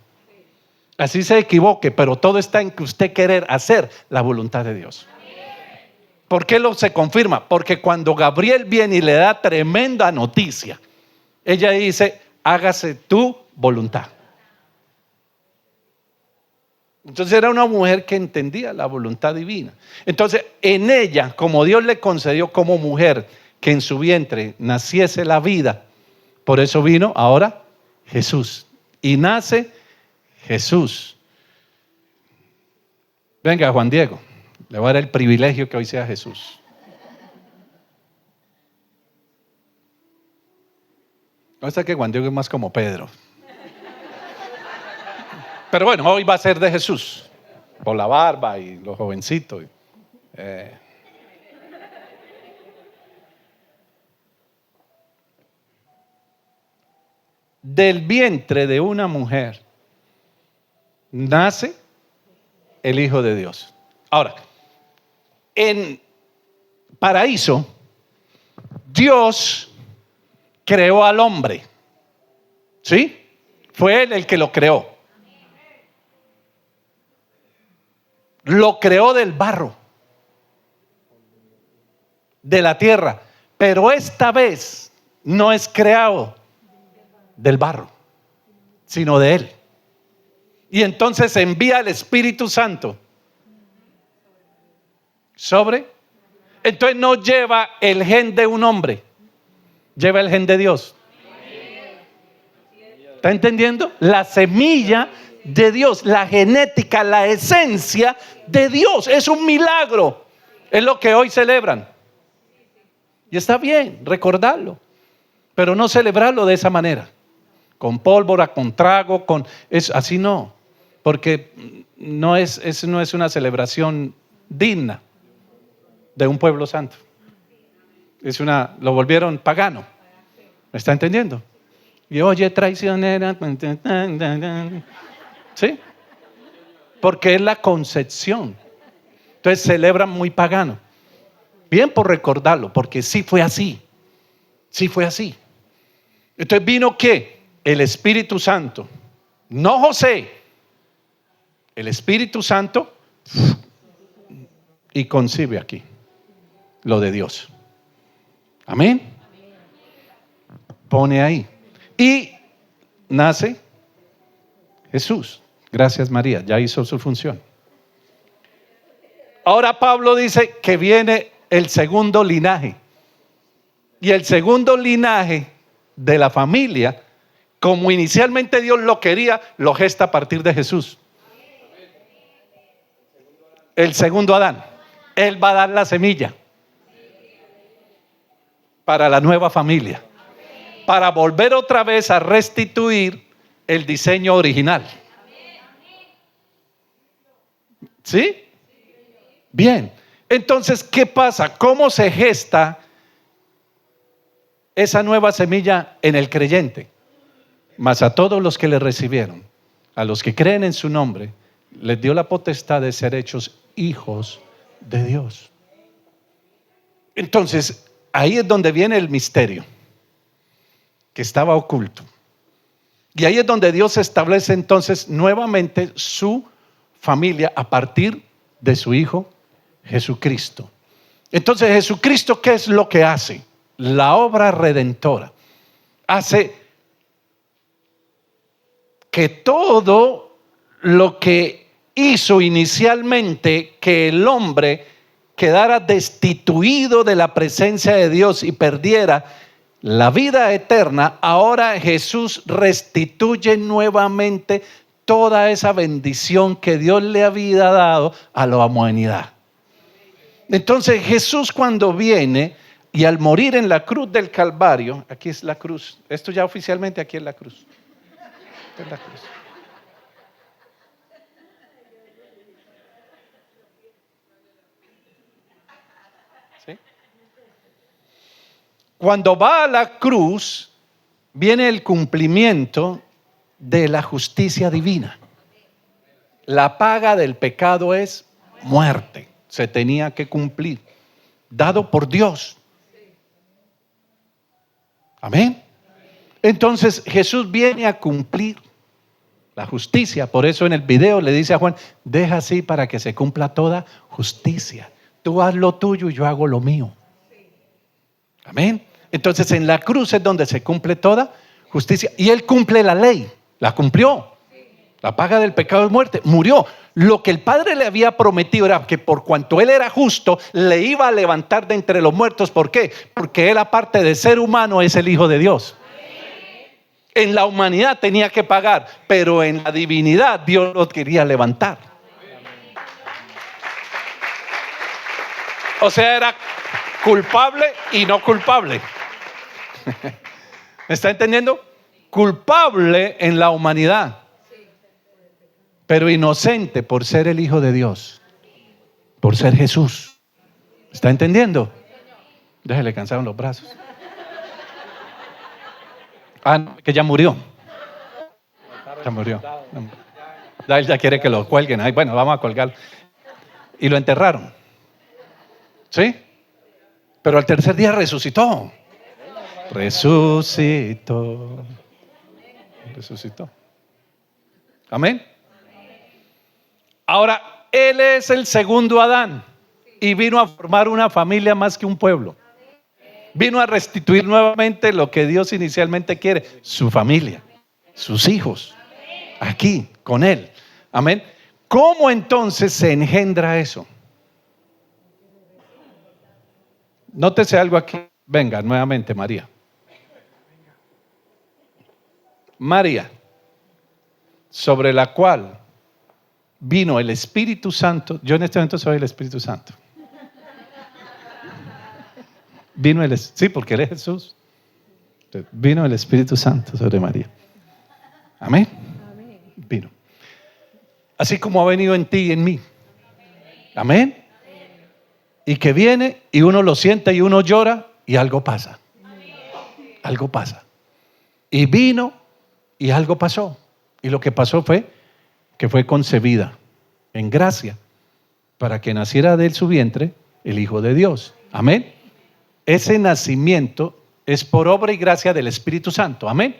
así se equivoque, pero todo está en que usted querer hacer la voluntad de Dios. ¿Por qué se confirma? Porque cuando Gabriel viene y le da tremenda noticia, ella dice, hágase tu voluntad. Entonces era una mujer que entendía la voluntad divina. Entonces en ella, como Dios le concedió como mujer que en su vientre naciese la vida, por eso vino ahora Jesús. Y nace Jesús. Venga, Juan Diego, le voy a dar el privilegio que hoy sea Jesús. No está que Juan Diego es más como Pedro. Pero bueno, hoy va a ser de Jesús. Por la barba y los jovencitos. Del vientre de una mujer nace el Hijo de Dios. Ahora, en paraíso, Dios creó al hombre. ¿Sí? Fue Él el que lo creó. Lo creó del barro, de la tierra. Pero esta vez no es creado del barro, sino de Él. Y entonces envía el Espíritu Santo sobre. Entonces no lleva el gen de un hombre, lleva el gen de Dios. ¿Está entendiendo? La semilla de Dios, la genética, la esencia de Dios. Es un milagro. Es lo que hoy celebran. Y está bien recordarlo, pero no celebrarlo de esa manera. Con pólvora, con trago, así no. Porque no es una celebración digna de un pueblo santo. Lo volvieron pagano. ¿Me está entendiendo? Y oye, traicionera. ¿Sí? Porque es la concepción. Entonces celebran muy pagano. Bien por recordarlo, porque sí fue así. Sí fue así. Entonces vino ¿qué? El Espíritu Santo. No José. El Espíritu Santo. Y concibe aquí lo de Dios. Amén. Pone ahí. Y nace Jesús. Gracias, María. Ya hizo su función. Ahora Pablo dice que viene el segundo linaje. Y el segundo linaje de la familia, como inicialmente Dios lo quería, lo gesta a partir de Jesús. El segundo Adán. Él va a dar la semilla para la nueva familia, para volver otra vez a restituir el diseño original. ¿Sí? Bien. Entonces, ¿qué pasa? ¿Cómo se gesta esa nueva semilla en el creyente? Mas a todos los que le recibieron, a los que creen en su nombre, les dio la potestad de ser hechos hijos de Dios. Entonces, ahí es donde viene el misterio que estaba oculto. Y ahí es donde Dios establece entonces nuevamente su familia a partir de su Hijo Jesucristo. Entonces, Jesucristo, ¿qué es lo que hace? La obra redentora. Hace que todo lo que hizo inicialmente que el hombre quedara destituido de la presencia de Dios y perdiera la vida eterna, ahora Jesús restituye nuevamente toda esa bendición que Dios le había dado a la humanidad. Entonces Jesús, cuando viene y al morir en la cruz del Calvario, aquí es la cruz, esto ya oficialmente aquí es la cruz. Esta es la cruz. ¿Sí? Cuando va a la cruz, viene el cumplimiento de la justicia divina. La paga del pecado es muerte. Se tenía que cumplir, dado por Dios. Amén. Entonces Jesús viene a cumplir la justicia. Por eso en el video le dice a Juan: deja así para que se cumpla toda justicia. Tú haz lo tuyo y yo hago lo mío. Amén. Entonces en la cruz es donde se cumple toda justicia. Y Él cumple la ley. La cumplió. La paga del pecado es muerte. Murió. Lo que el Padre le había prometido era que por cuanto Él era justo, le iba a levantar de entre los muertos. ¿Por qué? Porque Él, aparte de ser humano, es el Hijo de Dios. En la humanidad tenía que pagar, pero en la divinidad Dios lo quería levantar. O sea, era culpable y no culpable. ¿Me está entendiendo? Culpable en la humanidad, pero inocente por ser el Hijo de Dios, por ser Jesús. ¿Está entendiendo? Déjele, cansaron los brazos. No, que ya murió. Ya murió. Él ya quiere que lo cuelguen. Ay, bueno, vamos a colgar. Y lo enterraron. ¿Sí? Pero al tercer día resucitó. Resucitó. Amén. Ahora, Él es el segundo Adán y vino a formar una familia más que un pueblo. Vino a restituir nuevamente lo que Dios inicialmente quiere, su familia, sus hijos, aquí, con Él. Amén. ¿Cómo entonces se engendra eso? Nótese algo aquí. Venga, nuevamente, María. María, sobre la cual vino el Espíritu Santo. Yo en este momento soy el Espíritu Santo. Sí, porque Él es Jesús. Vino el Espíritu Santo sobre María. Amén. Vino. Así como ha venido en ti y en mí. Amén. Y que viene y uno lo siente y uno llora y algo pasa. Algo pasa. Y vino y algo pasó. Y lo que pasó fue que fue concebida en gracia para que naciera de él su vientre el Hijo de Dios. Amén. Ese nacimiento es por obra y gracia del Espíritu Santo. Amén.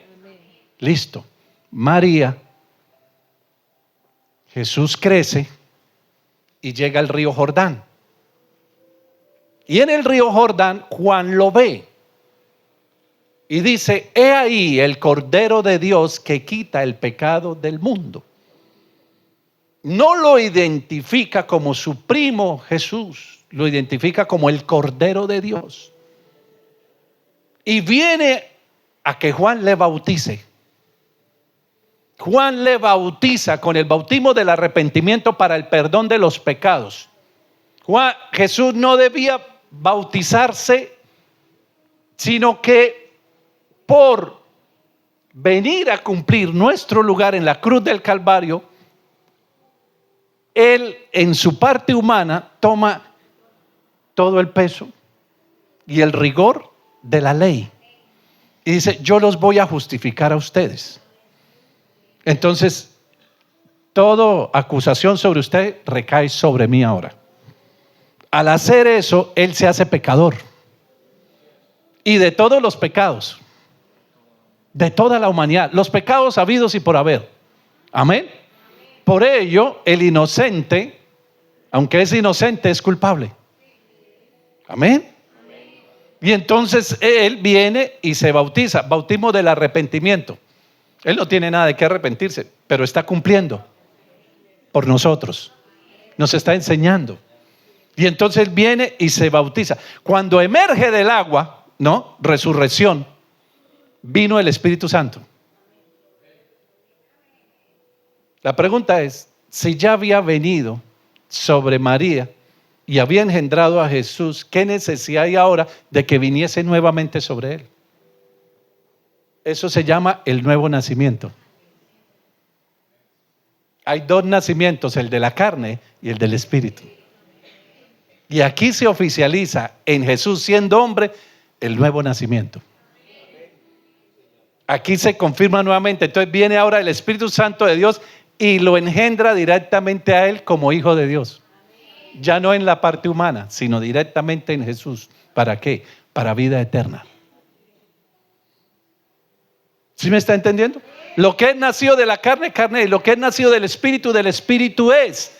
Listo. María, Jesús crece y llega al río Jordán. Y en el río Jordán Juan lo ve y dice: he ahí el Cordero de Dios que quita el pecado del mundo. No lo identifica como su primo Jesús, lo identifica como el Cordero de Dios. Y viene a que Juan le bautice. Juan le bautiza con el bautismo del arrepentimiento para el perdón de los pecados. Jesús no debía bautizarse, sino que por venir a cumplir nuestro lugar en la cruz del Calvario, Él en su parte humana toma todo el peso y el rigor de la ley y dice: yo los voy a justificar a ustedes. Entonces, toda acusación sobre usted recae sobre mí ahora. Al hacer eso, Él se hace pecador. Y de todos los pecados, de toda la humanidad, los pecados habidos y por haber. Amén. Por ello, el inocente, aunque es inocente, es culpable. Amén. Y entonces Él viene y se bautiza, bautismo del arrepentimiento. Él no tiene nada de qué arrepentirse, pero está cumpliendo por nosotros. Nos está enseñando. Y entonces Él viene y se bautiza. Cuando emerge del agua, ¿no? Resurrección, vino el Espíritu Santo. La pregunta es: si ya había venido sobre María y había engendrado a Jesús, ¿qué necesidad hay ahora de que viniese nuevamente sobre Él? Eso se llama el nuevo nacimiento. Hay dos nacimientos, el de la carne y el del Espíritu. Y aquí se oficializa en Jesús siendo hombre el nuevo nacimiento. Aquí se confirma nuevamente. Entonces viene ahora el Espíritu Santo de Dios y lo engendra directamente a Él como Hijo de Dios. Ya no en la parte humana, sino directamente en Jesús. ¿Para qué? Para vida eterna. ¿Sí me está entendiendo? Lo que es nacido de la carne, carne, y lo que es nacido del Espíritu es.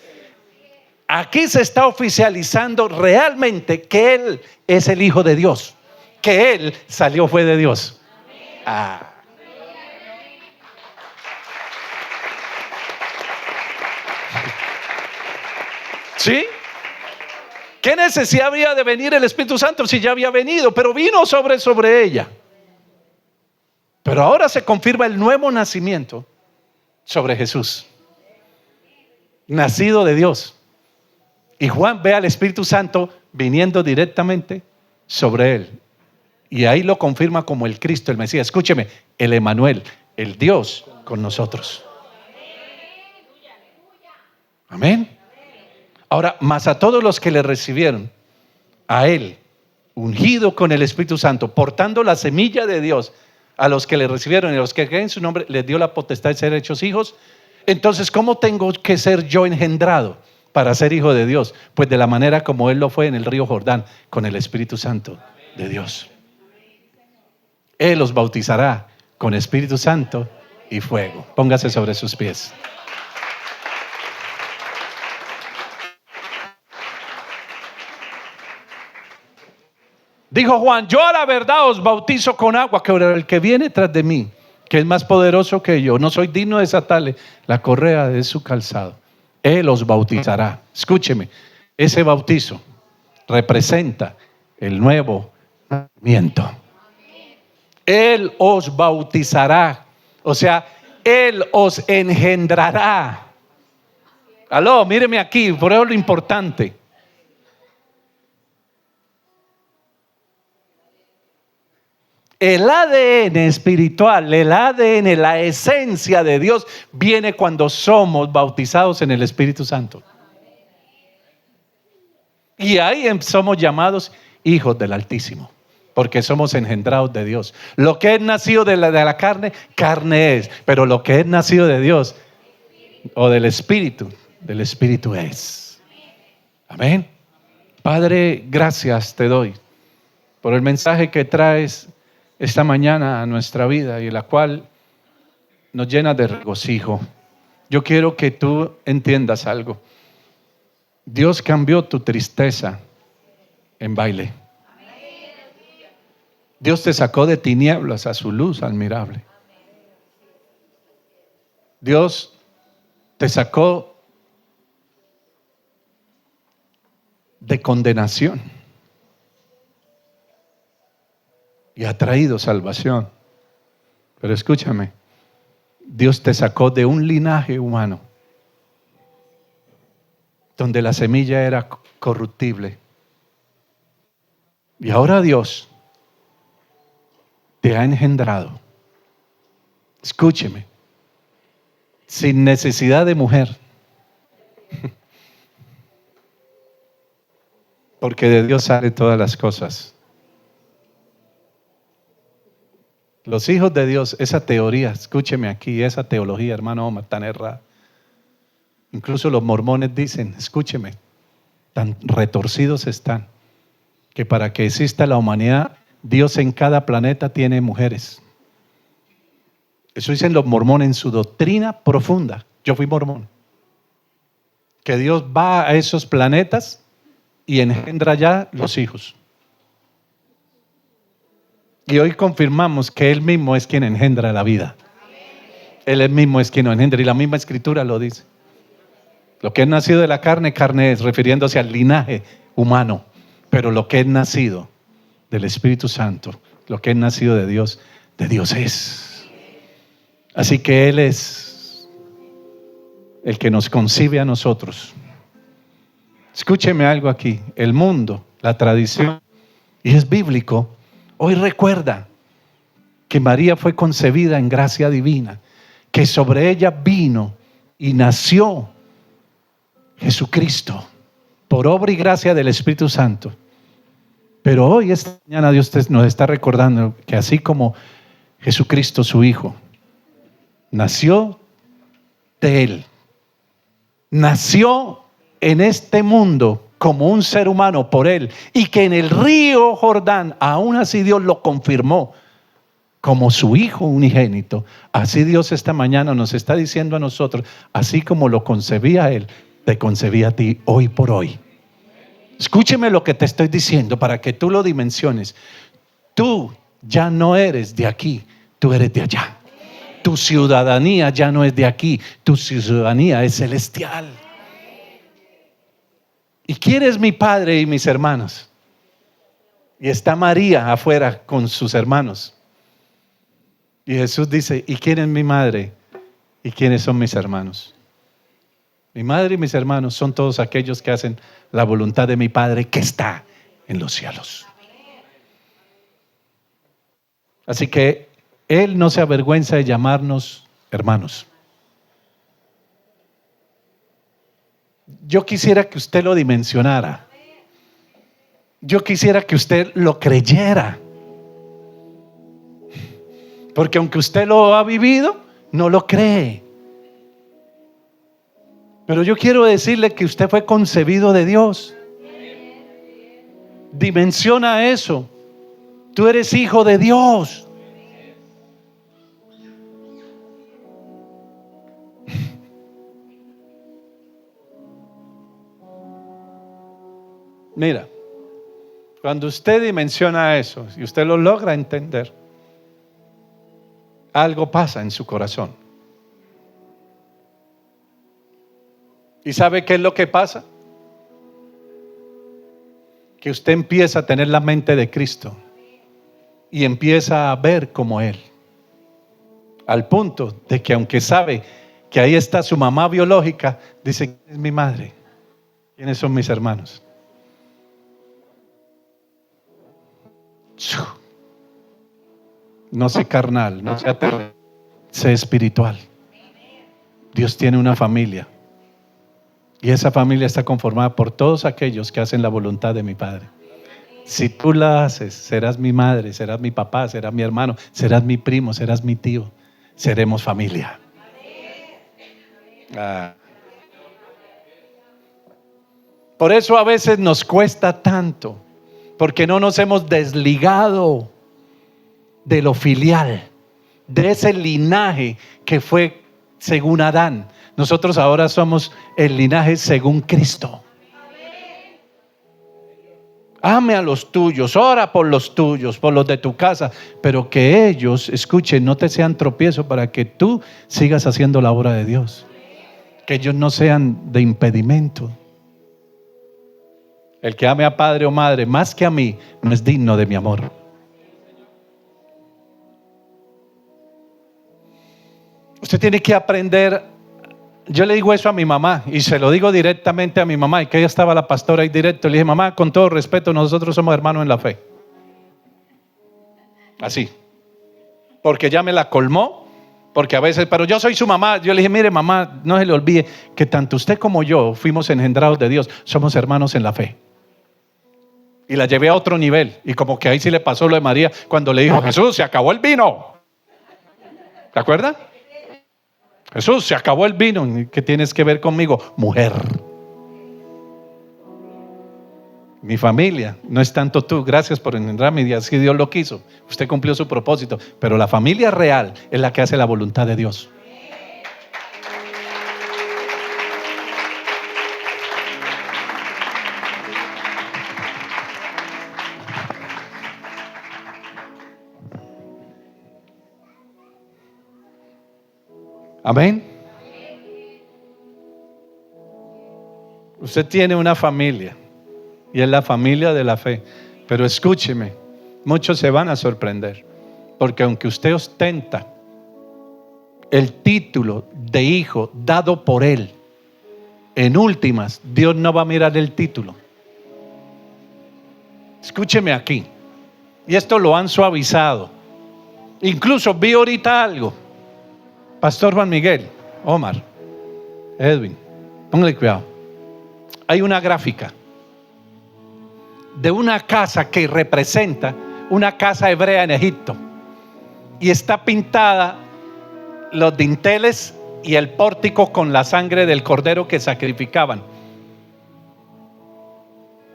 Aquí se está oficializando realmente que Él es el Hijo de Dios, que Él fue de Dios. ¿Sí? ¿Qué necesidad había de venir el Espíritu Santo si ya había venido? Pero vino sobre ella. Pero ahora se confirma el nuevo nacimiento sobre Jesús, nacido de Dios. Y Juan ve al Espíritu Santo viniendo directamente sobre él. Y ahí lo confirma como el Cristo, el Mesías. Escúcheme, el Emanuel, el Dios con nosotros. Amén. Ahora, más a todos los que le recibieron, a él, ungido con el Espíritu Santo, portando la semilla de Dios, a los que le recibieron y a los que creen en su nombre, les dio la potestad de ser hechos hijos. Entonces, ¿cómo tengo que ser yo engendrado para ser hijo de Dios? Pues de la manera como él lo fue en el río Jordán, con el Espíritu Santo de Dios. Él los bautizará con Espíritu Santo y fuego. Póngase sobre sus pies. Dijo Juan: yo a la verdad os bautizo con agua, que el que viene tras de mí, que es más poderoso que yo, no soy digno de desatarle la correa de su calzado. Él os bautizará. Escúcheme, ese bautizo representa el nuevo nacimiento. Él os bautizará, o sea, Él os engendrará. Aló, míreme aquí, por eso lo importante. El ADN espiritual, el ADN, la esencia de Dios viene cuando somos bautizados en el Espíritu Santo. Y ahí somos llamados hijos del Altísimo, porque somos engendrados de Dios. Lo que es nacido de la carne, carne es. Pero lo que es nacido de Dios o del Espíritu es. Amén. Padre, gracias te doy por el mensaje que traes esta mañana a nuestra vida y la cual nos llena de regocijo. Yo quiero que tú entiendas algo. Dios cambió tu tristeza en baile. Dios te sacó de tinieblas a su luz admirable. Dios te sacó de condenación y ha traído salvación. Pero escúchame, Dios te sacó de un linaje humano donde la semilla era corruptible. Y ahora Dios te ha engendrado. Escúcheme, sin necesidad de mujer. Porque de Dios salen todas las cosas. Los hijos de Dios, esa teoría, escúcheme aquí, esa teología, hermano Omar, tan errada. Incluso los mormones dicen, escúcheme, tan retorcidos están, que para que exista la humanidad, Dios en cada planeta tiene mujeres. Eso dicen los mormones en su doctrina profunda. Yo fui mormón. Que Dios va a esos planetas y engendra ya los hijos. Y hoy confirmamos que Él mismo es quien engendra la vida. Él mismo es quien lo engendra y la misma escritura lo dice. Lo que es nacido de la carne, carne es, refiriéndose al linaje humano. Pero lo que es nacido del Espíritu Santo, lo que es nacido de Dios es. Así que Él es el que nos concibe a nosotros. Escúcheme algo aquí. El mundo, la tradición, y es bíblico, hoy recuerda que María fue concebida en gracia divina, que sobre ella vino y nació Jesucristo por obra y gracia del Espíritu Santo. Pero hoy, esta mañana, Dios nos está recordando que así como Jesucristo, su Hijo, nació de Él, nació en este mundo como un ser humano por Él, y que en el río Jordán, aún así Dios lo confirmó como su Hijo unigénito. Así Dios esta mañana nos está diciendo a nosotros, así como lo concebía Él, te concebí a ti hoy por hoy. Escúcheme lo que te estoy diciendo para que tú lo dimensiones. Tú ya no eres de aquí, tú eres de allá. Tu ciudadanía ya no es de aquí, tu ciudadanía es celestial. ¿Y quién es mi padre y mis hermanos? Y está María afuera con sus hermanos. Y Jesús dice, ¿y quién es mi madre? ¿Y quiénes son mis hermanos? Mi madre y mis hermanos son todos aquellos que hacen la voluntad de mi Padre que está en los cielos. Así que Él no se avergüenza de llamarnos hermanos. Yo quisiera que usted lo dimensionara. Yo quisiera que usted lo creyera. Porque aunque usted lo ha vivido, no lo cree. Pero yo quiero decirle que usted fue concebido de Dios. Dimensiona eso. Tú eres hijo de Dios. Mira, cuando usted dimensiona eso y usted lo logra entender, algo pasa en su corazón. ¿Y sabe qué es lo que pasa? Que usted empieza a tener la mente de Cristo y empieza a ver como Él. Al punto de que aunque sabe que ahí está su mamá biológica, dice, ¿quién es mi madre? ¿Quiénes son mis hermanos? No sé carnal, no sea terrenal, sé espiritual. Dios tiene una familia y esa familia está conformada por todos aquellos que hacen la voluntad de mi Padre. Si tú la haces, serás mi madre, serás mi papá, serás mi hermano, serás mi primo, serás mi tío. Seremos familia. Por eso a veces nos cuesta tanto, porque no nos hemos desligado de lo filial, de ese linaje que fue según Adán. Nosotros ahora somos el linaje según Cristo. Ame a los tuyos, ora por los tuyos, por los de tu casa, pero que ellos, escuchen, no te sean tropiezo para que tú sigas haciendo la obra de Dios. Que ellos no sean de impedimento. El que ame a padre o madre más que a mí no es digno de mi amor. Usted tiene que aprender. Yo le digo eso a mi mamá y se lo digo directamente a mi mamá, y que ella estaba la pastora ahí directo. Le dije, mamá, con todo respeto, nosotros somos hermanos en la fe. Así. Porque ya me la colmó, porque a veces, pero yo soy su mamá. Yo le dije, mire mamá, no se le olvide que tanto usted como yo fuimos engendrados de Dios, somos hermanos en la fe. Y la llevé a otro nivel, y como que ahí sí le pasó lo de María cuando le dijo, Jesús, se acabó el vino. ¿Te acuerdas? Jesús, se acabó el vino. ¿Qué tienes que ver conmigo? Mujer. Mi familia no es tanto tú. Gracias por engendrarme, y así Dios lo quiso. Usted cumplió su propósito. Pero la familia real es la que hace la voluntad de Dios. Amén. Usted tiene una familia y es la familia de la fe. Pero escúcheme, muchos se van a sorprender, porque aunque usted ostenta el título de hijo dado por Él, en últimas, Dios no va a mirar el título. Escúcheme aquí, y esto lo han suavizado. Incluso vi ahorita algo. Pastor Juan Miguel, Omar, Edwin, póngale cuidado. Hay una gráfica de una casa que representa una casa hebrea en Egipto, y está pintada los dinteles y el pórtico con la sangre del cordero que sacrificaban.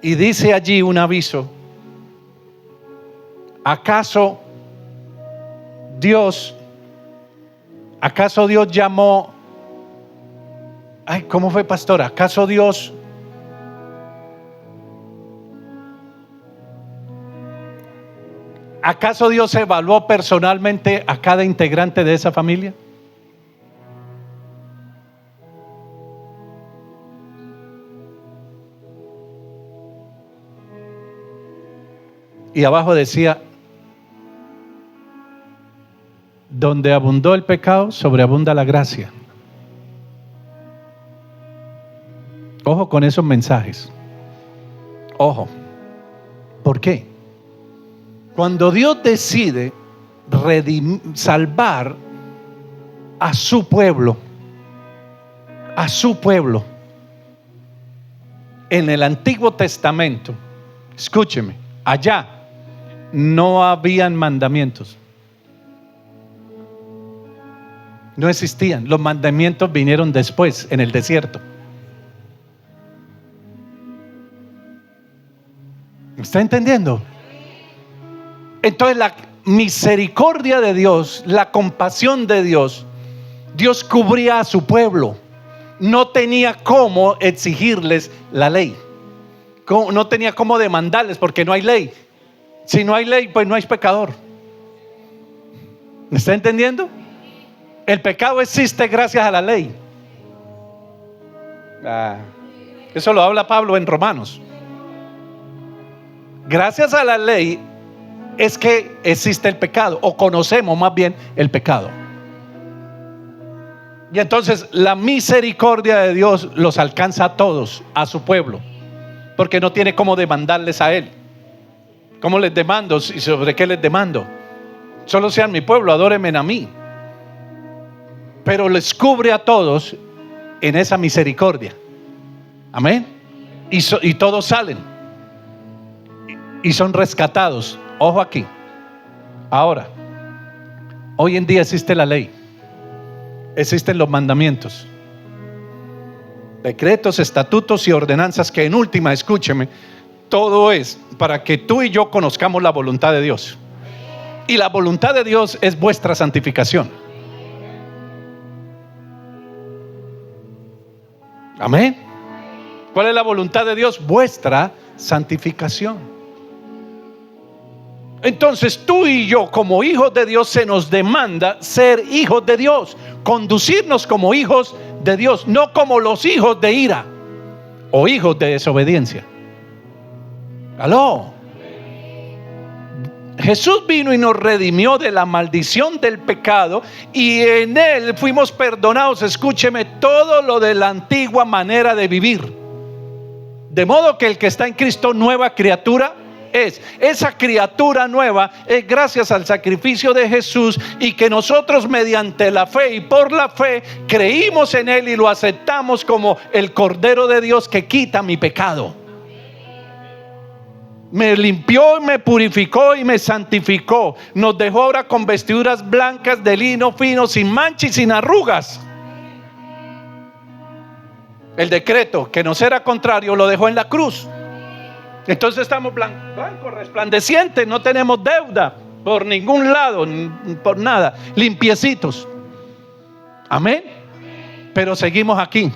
Y dice allí un aviso: ¿acaso Dios llamó? ¿Cómo fue, pastor? ¿Acaso Dios evaluó personalmente a cada integrante de esa familia? Y abajo decía: donde abundó el pecado, sobreabunda la gracia. Ojo con esos mensajes. Ojo. ¿Por qué? Cuando Dios decide salvar a su pueblo, en el Antiguo Testamento, escúcheme, allá no habían mandamientos. No existían. Los mandamientos vinieron después, en el desierto. ¿Me está entendiendo? Entonces la misericordia de Dios, la compasión de Dios, Dios cubría a su pueblo. No tenía cómo exigirles la ley. No tenía cómo demandarles porque no hay ley. Si no hay ley, pues no hay pecador. ¿Me está entendiendo? El pecado existe gracias a la ley. Eso lo habla Pablo en Romanos. Gracias a la ley es que existe el pecado, o conocemos más bien el pecado. Y entonces la misericordia de Dios los alcanza a todos, a su pueblo, porque no tiene cómo demandarles a Él. ¿Cómo les demando? ¿Y sobre qué les demando? Solo sean mi pueblo, adórenme a mí. Pero les cubre a todos en esa misericordia. Amén. Y todos salen y son rescatados. Ojo aquí. Ahora, hoy en día existe la ley, existen los mandamientos, decretos, estatutos y ordenanzas que en última, escúcheme, todo es para que tú y yo conozcamos la voluntad de Dios. Y la voluntad de Dios es vuestra santificación. Amén. ¿Cuál es la voluntad de Dios? Vuestra santificación. Entonces tú y yo como hijos de Dios se nos demanda ser hijos de Dios, conducirnos como hijos de Dios, no como los hijos de ira o hijos de desobediencia. ¿Aló? Jesús vino y nos redimió de la maldición del pecado y en Él fuimos perdonados, escúcheme, todo lo de la antigua manera de vivir. De modo que el que está en Cristo, nueva criatura es. Esa criatura nueva es gracias al sacrificio de Jesús, y que nosotros mediante la fe y por la fe creímos en Él y lo aceptamos como el Cordero de Dios que quita mi pecado. Me limpió, me purificó y me santificó. Nos dejó ahora con vestiduras blancas de lino fino, sin mancha y sin arrugas. El decreto que nos era contrario lo dejó en la cruz. Entonces estamos blancos, resplandecientes, no tenemos deuda por ningún lado, por nada, limpiecitos. Amén. Pero seguimos aquí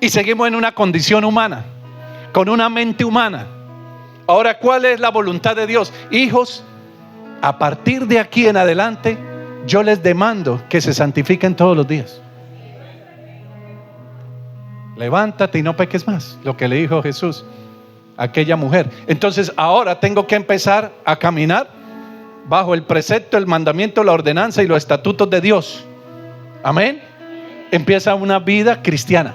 y seguimos en una condición humana, con una mente humana. Ahora, ¿cuál es la voluntad de Dios? Hijos, a partir de aquí en adelante, yo les demando que se santifiquen todos los días. Levántate y no peques más, lo que le dijo Jesús a aquella mujer. Entonces ahora tengo que empezar a caminar bajo el precepto, el mandamiento, la ordenanza y los estatutos de Dios. Amén. Empieza una vida cristiana.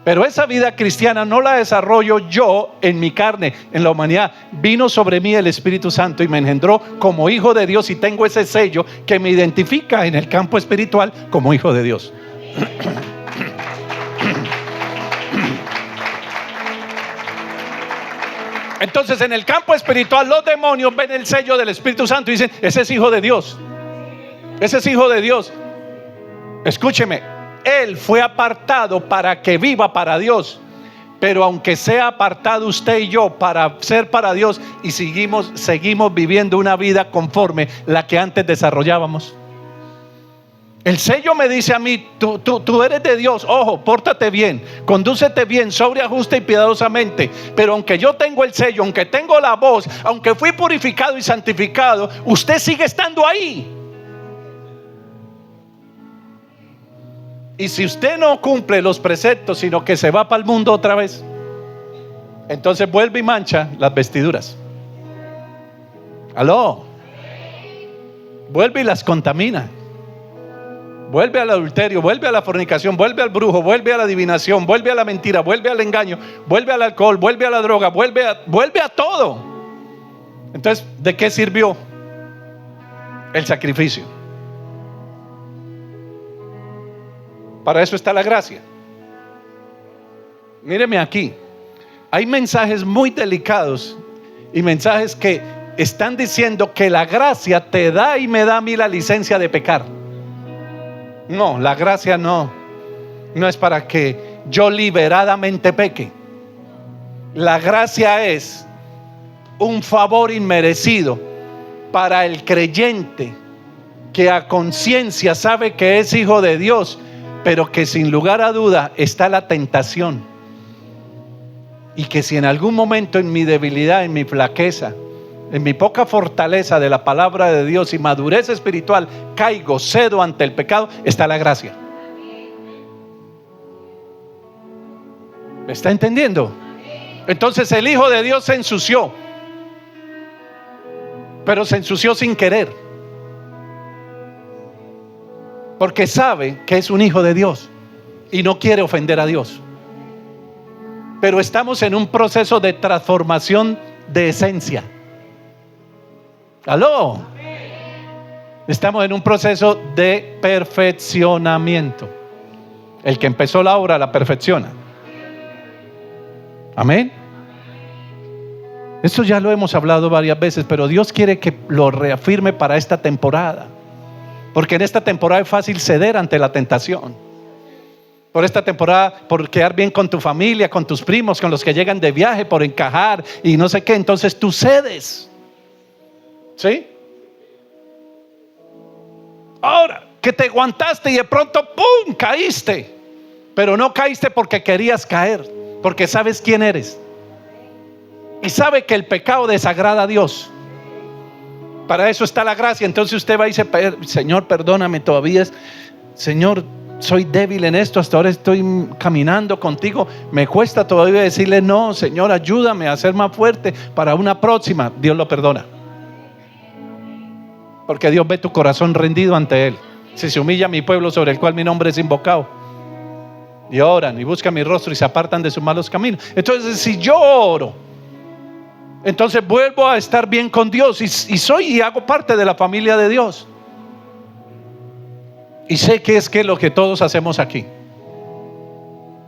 Pero esa vida cristiana no la desarrollo yo en mi carne, en la humanidad. Vino sobre mí el Espíritu Santo y me engendró como hijo de Dios, y tengo ese sello que me identifica en el campo espiritual como hijo de Dios. Entonces en el campo espiritual los demonios ven el sello del Espíritu Santo y dicen: ese es hijo de Dios, ese es hijo de Dios. Escúcheme, Él fue apartado para que viva para Dios. Pero aunque sea apartado usted y yo para ser para Dios, y seguimos viviendo una vida conforme la que antes desarrollábamos. El sello me dice a mí: tú eres de Dios, ojo, pórtate bien, condúcete bien, sobria, justa y piadosamente. Pero aunque yo tengo el sello, aunque tengo la voz, aunque fui purificado y santificado, usted sigue estando ahí. Y si usted no cumple los preceptos, sino que se va para el mundo otra vez, entonces vuelve y mancha las vestiduras. ¿Aló? vuelve y las contamina. Vuelve al adulterio, vuelve a la fornicación, vuelve al brujo, vuelve a la adivinación, vuelve a la mentira, vuelve al engaño, vuelve al alcohol, vuelve a la droga, vuelve a todo. Entonces, ¿de qué sirvió el sacrificio? Para eso está la gracia. Míreme aquí. Hay mensajes muy delicados y mensajes que están diciendo que la gracia te da y me da a mí la licencia de pecar. No, la gracia no es para que yo liberadamente peque. La gracia es un favor inmerecido para el creyente que a conciencia sabe que es hijo de Dios, pero que sin lugar a duda está la tentación. Y que si en algún momento en mi debilidad, en mi flaqueza, en mi poca fortaleza de la palabra de Dios y madurez espiritual, caigo, cedo ante el pecado, está la gracia. ¿Me está entendiendo? Entonces el Hijo de Dios se ensució, pero se ensució sin querer, porque sabe que es un hijo de Dios y no quiere ofender a Dios. Pero estamos en un proceso de transformación de esencia. ¿Aló? Estamos en un proceso de perfeccionamiento. El que empezó la obra la perfecciona. Amén. Esto ya lo hemos hablado varias veces, pero Dios quiere que lo reafirme para esta temporada. Porque en esta temporada es fácil ceder ante la tentación. Por esta temporada, por quedar bien con tu familia, con tus primos, con los que llegan de viaje, por encajar y no sé qué, entonces tú cedes. ¿Sí? Ahora que te aguantaste y de pronto ¡pum! Caíste. Pero no caíste porque querías caer, porque sabes quién eres y sabe que el pecado desagrada a Dios. Para eso está la gracia. Entonces usted va y dice: Señor, perdóname, todavía Señor, soy débil en esto, hasta ahora estoy caminando contigo, me cuesta todavía decirle no. Señor, ayúdame a ser más fuerte para una próxima. Dios lo perdona, porque Dios ve tu corazón rendido ante Él. Si se humilla mi pueblo sobre el cual mi nombre es invocado, y oran y buscan mi rostro y se apartan de sus malos caminos. Entonces, si yo oro, entonces vuelvo a estar bien con Dios y hago parte de la familia de Dios. Y sé que es lo que todos hacemos aquí,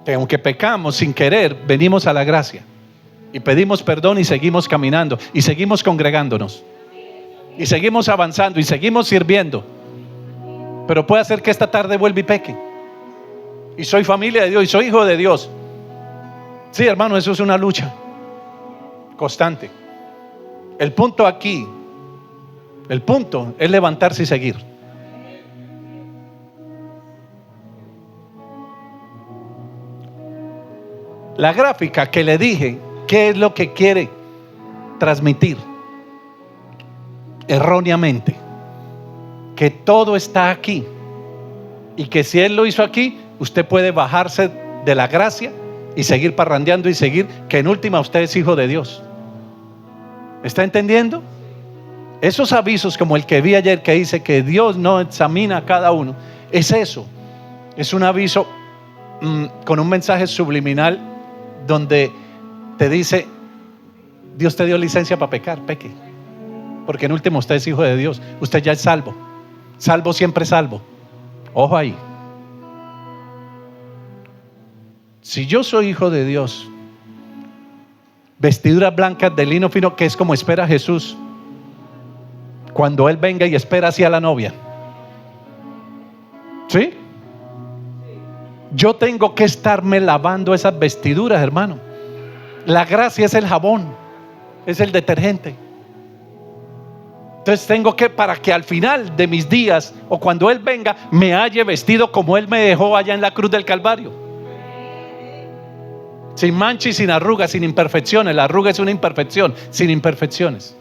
que aunque pecamos sin querer, venimos a la gracia y pedimos perdón y seguimos caminando y seguimos congregándonos y seguimos avanzando y seguimos sirviendo. Pero puede ser que esta tarde vuelva y peque, y soy familia de Dios y soy hijo de Dios. Sí, hermano, eso es una lucha constante. El punto aquí, el punto es levantarse y seguir. La gráfica que le dije, ¿qué es lo que quiere transmitir? Erróneamente, que todo está aquí, y que si Él lo hizo aquí, usted puede bajarse de la gracia y seguir parrandeando y seguir, que en última usted es hijo de Dios. ¿Me está entendiendo? Esos avisos como el que vi ayer, que dice que Dios no examina a cada uno, es eso. Es un aviso con un mensaje subliminal, donde te dice: Dios te dio licencia para pecar, peque, porque en último usted es hijo de Dios. Usted ya es salvo. Salvo siempre salvo. Ojo ahí. Si yo soy hijo de Dios, vestiduras blancas de lino fino, que es como espera Jesús cuando Él venga y espera hacia la novia. ¿Sí? Yo tengo que estarme lavando esas vestiduras, hermano. La gracia es el jabón, es el detergente. Entonces tengo que, para que al final de mis días, o cuando Él venga, me halle vestido como Él me dejó allá en la cruz del Calvario, sin mancha y sin arrugas, sin imperfecciones. La arruga es una imperfección, sin imperfecciones.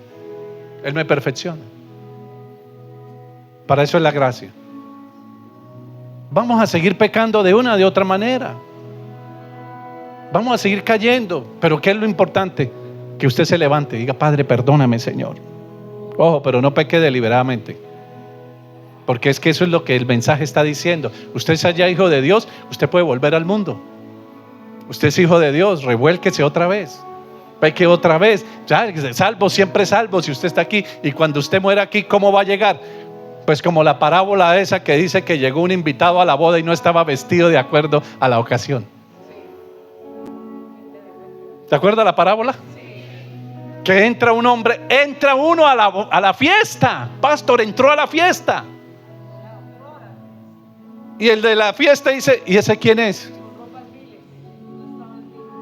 Él me perfecciona. Para eso es la gracia. Vamos a seguir pecando de una o de otra manera. Vamos a seguir cayendo. Pero ¿qué es lo importante? Que usted se levante y diga: Padre, perdóname, Señor. Ojo, pero no peque deliberadamente. Porque es que eso es lo que el mensaje está diciendo. Usted es ya hijo de Dios, usted puede volver al mundo. Usted es hijo de Dios, revuélquese otra vez. Peque otra vez. Ya, salvo, siempre salvo. Si usted está aquí y cuando usted muera aquí, ¿cómo va a llegar? Pues como la parábola esa que dice que llegó un invitado a la boda y no estaba vestido de acuerdo a la ocasión. ¿Te acuerdas la parábola? Que entra un hombre, entra uno a la fiesta. Pastor, entró a la fiesta. Y el de la fiesta dice, ¿y ese quién es?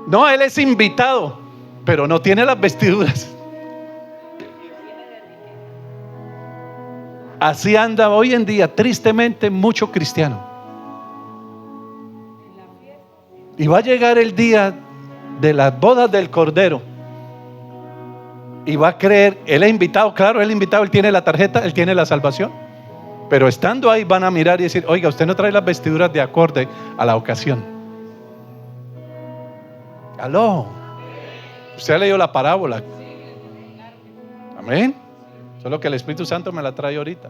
No, él es invitado, pero no tiene las vestiduras. Así anda hoy en día, tristemente, mucho cristiano. Y va a llegar el día de las bodas del Cordero. Y va a creer, él es invitado, claro, él es invitado, él tiene la tarjeta, él tiene la salvación. Pero estando ahí van a mirar y decir, oiga, usted no trae las vestiduras de acorde a la ocasión. Aló. Usted ha leído la parábola. Amén. Solo que el Espíritu Santo me la trae ahorita.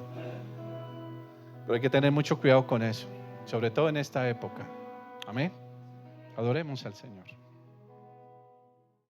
Pero hay que tener mucho cuidado con eso, sobre todo en esta época. Amén. Adoremos al Señor.